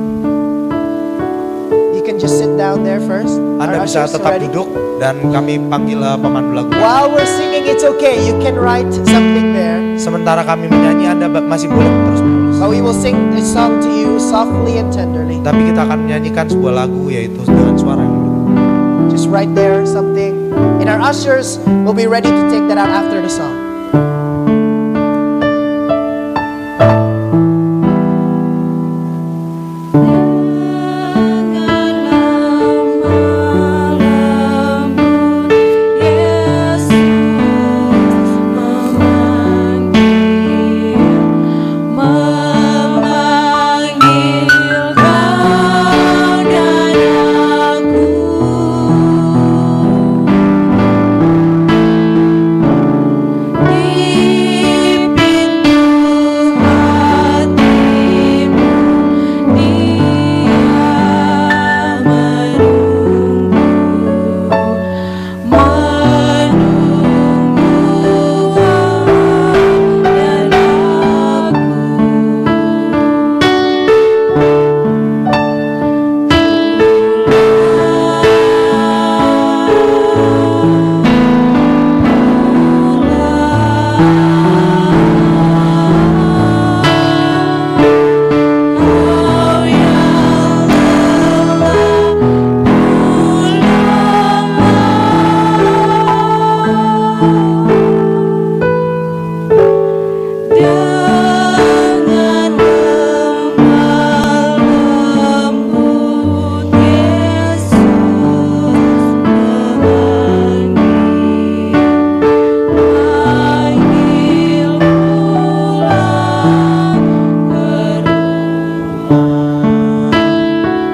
You can just sit down there first. Anda Our bisa ushers tetap ready? duduk dan kami panggil pemandu lagu. While we're singing, it's okay. You can write something there. Sementara kami menyanyi, Anda masih boleh terus menulis. But we will sing a song to you softly and tenderly. Tapi kita akan menyanyikan sebuah lagu yaitu dengan suara yang merdu. Just write there something. And our ushers will be ready to take that out after the song.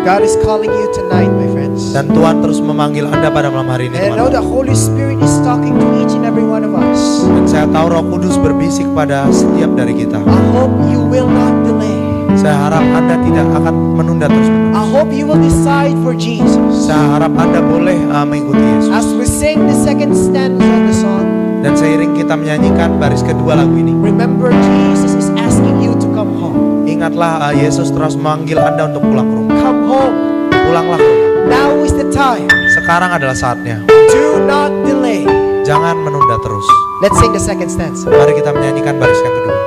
God is calling you tonight, my friends. Dan Tuhan terus memanggil Anda pada malam hari ini, And I know the teman-teman. Holy Spirit is talking to each and every one of us. Dan saya tahu Roh Kudus berbisik pada setiap dari kita. I hope you will not delay. Saya harap Anda tidak akan menunda terus-menerus. I hope you will decide for Jesus. Saya harap Anda boleh mengikuti Yesus. As we sing the second stanza of the song, Dan seiring kita menyanyikan baris kedua lagu ini, remember Jesus is asking you to come home. ingatlah Yesus terus memanggil Anda untuk pulang ke rumah. Come home. Pulanglah ke rumah. Now is the time. Sekarang adalah saatnya. Do not delay. Jangan menunda terus. Let's sing the second stanza. Mari kita menyanyikan baris yang kedua.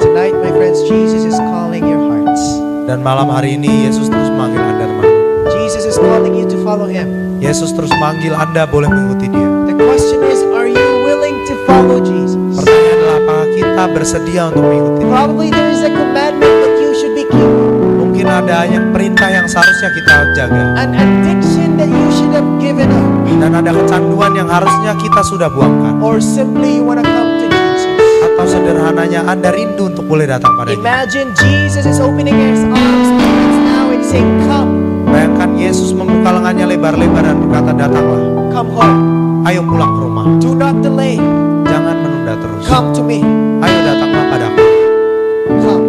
Tonight, my friends, Jesus is calling your hearts. Dan malam hari ini Yesus terus manggil Anda teman. Jesus is calling you to follow Him. Yesus terus manggil Anda boleh mengikuti Dia. The question is, are you willing to follow Jesus? Pertanyaan adalah apakah kita bersedia untuk mengikuti Dia? Probably there is a commandment that you should be keeping. Mungkin ada yang perintah yang seharusnya kita jaga. An addiction that you should have given up. Dan ada kecanduan yang harusnya kita sudah buangkan. Or simply you want to come to Jesus. Atau sederhananya Anda rindu untuk boleh datang pada Dia. Imagine Jesus is opening His arms to us now and saying, come. Bayangkan Yesus membuka lengannya lebar-lebar dan berkata, datanglah. Come home. Ayo pulang ke rumah. Do not delay. Jangan menunda terus. Come to me. Ayo datanglah padaku. Come.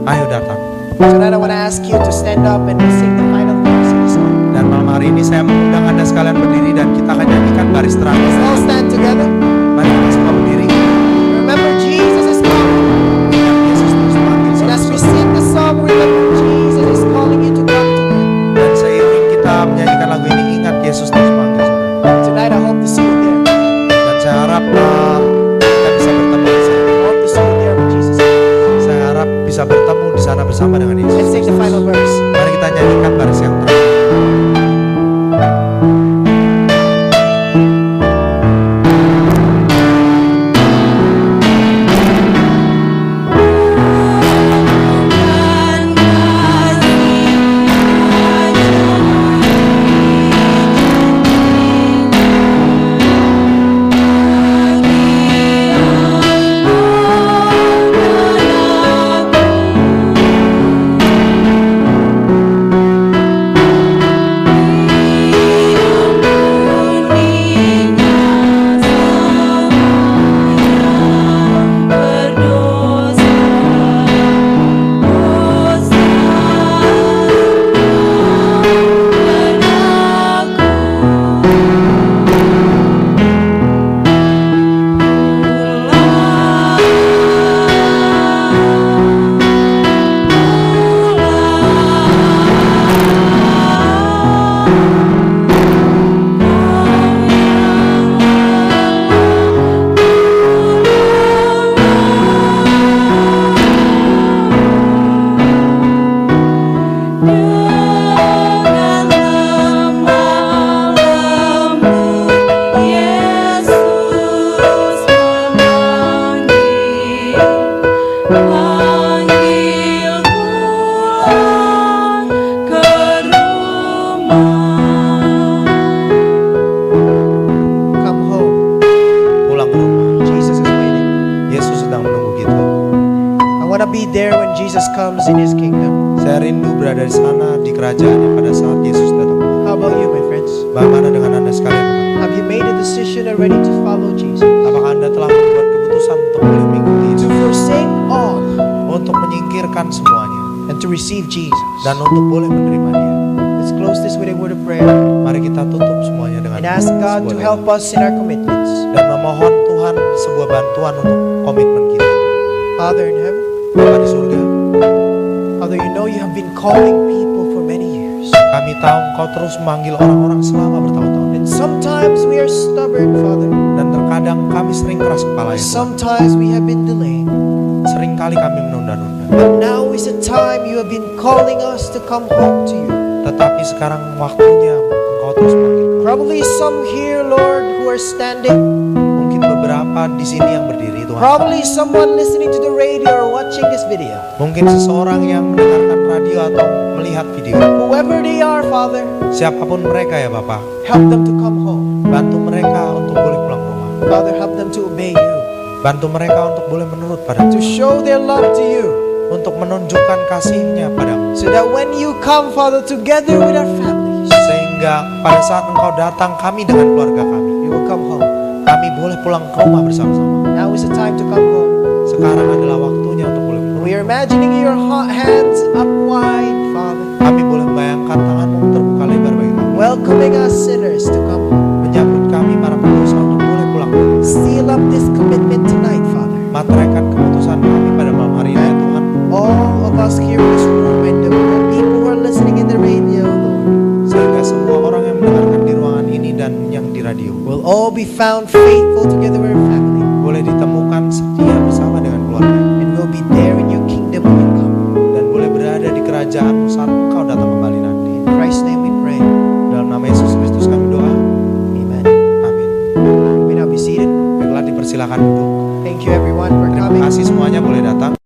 Ayo datang. Tonight I want to ask you to stand up and sing the final verse of the song. Dan malam hari ini saya mengundang Anda sekalian berdiri dan kita akan nyanyikan baris Let's terakhir. all stand together. Mari kita semua berdiri. Remember, Jesus is coming. Yesus terus memanggil And as we saudara. sing the song, remember, Jesus is calling you to come to Him. Dan seiring kita menyanyikan lagu ini, ingat Yesus terus memanggil saudara. Tonight I hope to see you there. Dan saya harap kita bisa bertemu di sana. I hope to see you there with Jesus. Saya harap bisa bertemu di sana bersama dengan Let's Yesus. sing the final verse. Mari kita nyanyikan baris yang terakhir. Come home. Pulang ke rumah. Jesus is waiting. Yesus sedang menunggu kita. I want to be there when Jesus comes in His kingdom. Saya rindu berada di sana di kerajaannya pada saat Yesus datang. How about you, my friends? Bagaimana dengan Anda sekalian, teman? Have you made a decision already to follow Jesus? Apakah Anda telah membuat keputusan untuk boleh mengikuti To Yesus? forsake all Untuk menyingkirkan semuanya and to receive Jesus. dan untuk boleh menerima Dia. Let's close this with a word of prayer Mari kita tutup semuanya dengan and ask God to sebuah help doa. us in our commitments. Dan memohon Tuhan sebuah bantuan untuk komitmen kita. Father in heaven, Bapa di surga, Father, you know you have been calling people for many years. kami tahu Engkau terus memanggil orang-orang selama bertahun-tahun. And sometimes we are stubborn, Father. Dan terkadang kami sering keras kepala ya Tuhan. Sometimes we have been delayed. Seringkali kami menunda-nunda. But now is the time you have been calling us to come home to you. Tetapi sekarang waktunya Engkau terus memanggil kami. Probably some here, Lord, who are standing. Mungkin beberapa di sini yang berdiri Tuhan. Probably someone listening to the radio or watching this video. Mungkin seseorang yang mendengarkan radio atau melihat video. Whoever they are, Father, Siapapun mereka ya Bapak, help them to come home. bantu mereka untuk boleh pulang ke rumah. Father, help them to obey you. Bantu mereka untuk boleh menurut padamu. To show their love to you. Untuk menunjukkan kasihnya padamu. So that when you come, Father, together with our families, Sehingga pada saat Engkau datang kami dengan keluarga kami, we will come home. kami boleh pulang ke rumah bersama-sama. Now is the time to come home. Sekarang adalah waktunya untuk boleh pulang. We are imagining your hands up wide, Father, Kami boleh membayangkan tanganmu terbuka lebar bagi kami. welcoming us sinners to come home. Menyambut kami para pendosa untuk boleh pulang ke rumah. Seal up this commitment tonight, Father. Materaikan keputusan kami pada malam hari ini ya Tuhan. All of us here in this room and the people who are listening in the radio, Lord, Sehingga semua orang yang mendengarkan di ruangan ini dan yang di radio will all be found faithful together with our family. boleh ditemukan setia bersama dengan keluarga. And we'll be there in your kingdom when you come. Dan boleh berada di kerajaan saat Engkau datang kembali nanti. you everyone for Terima coming. kasih semuanya boleh datang.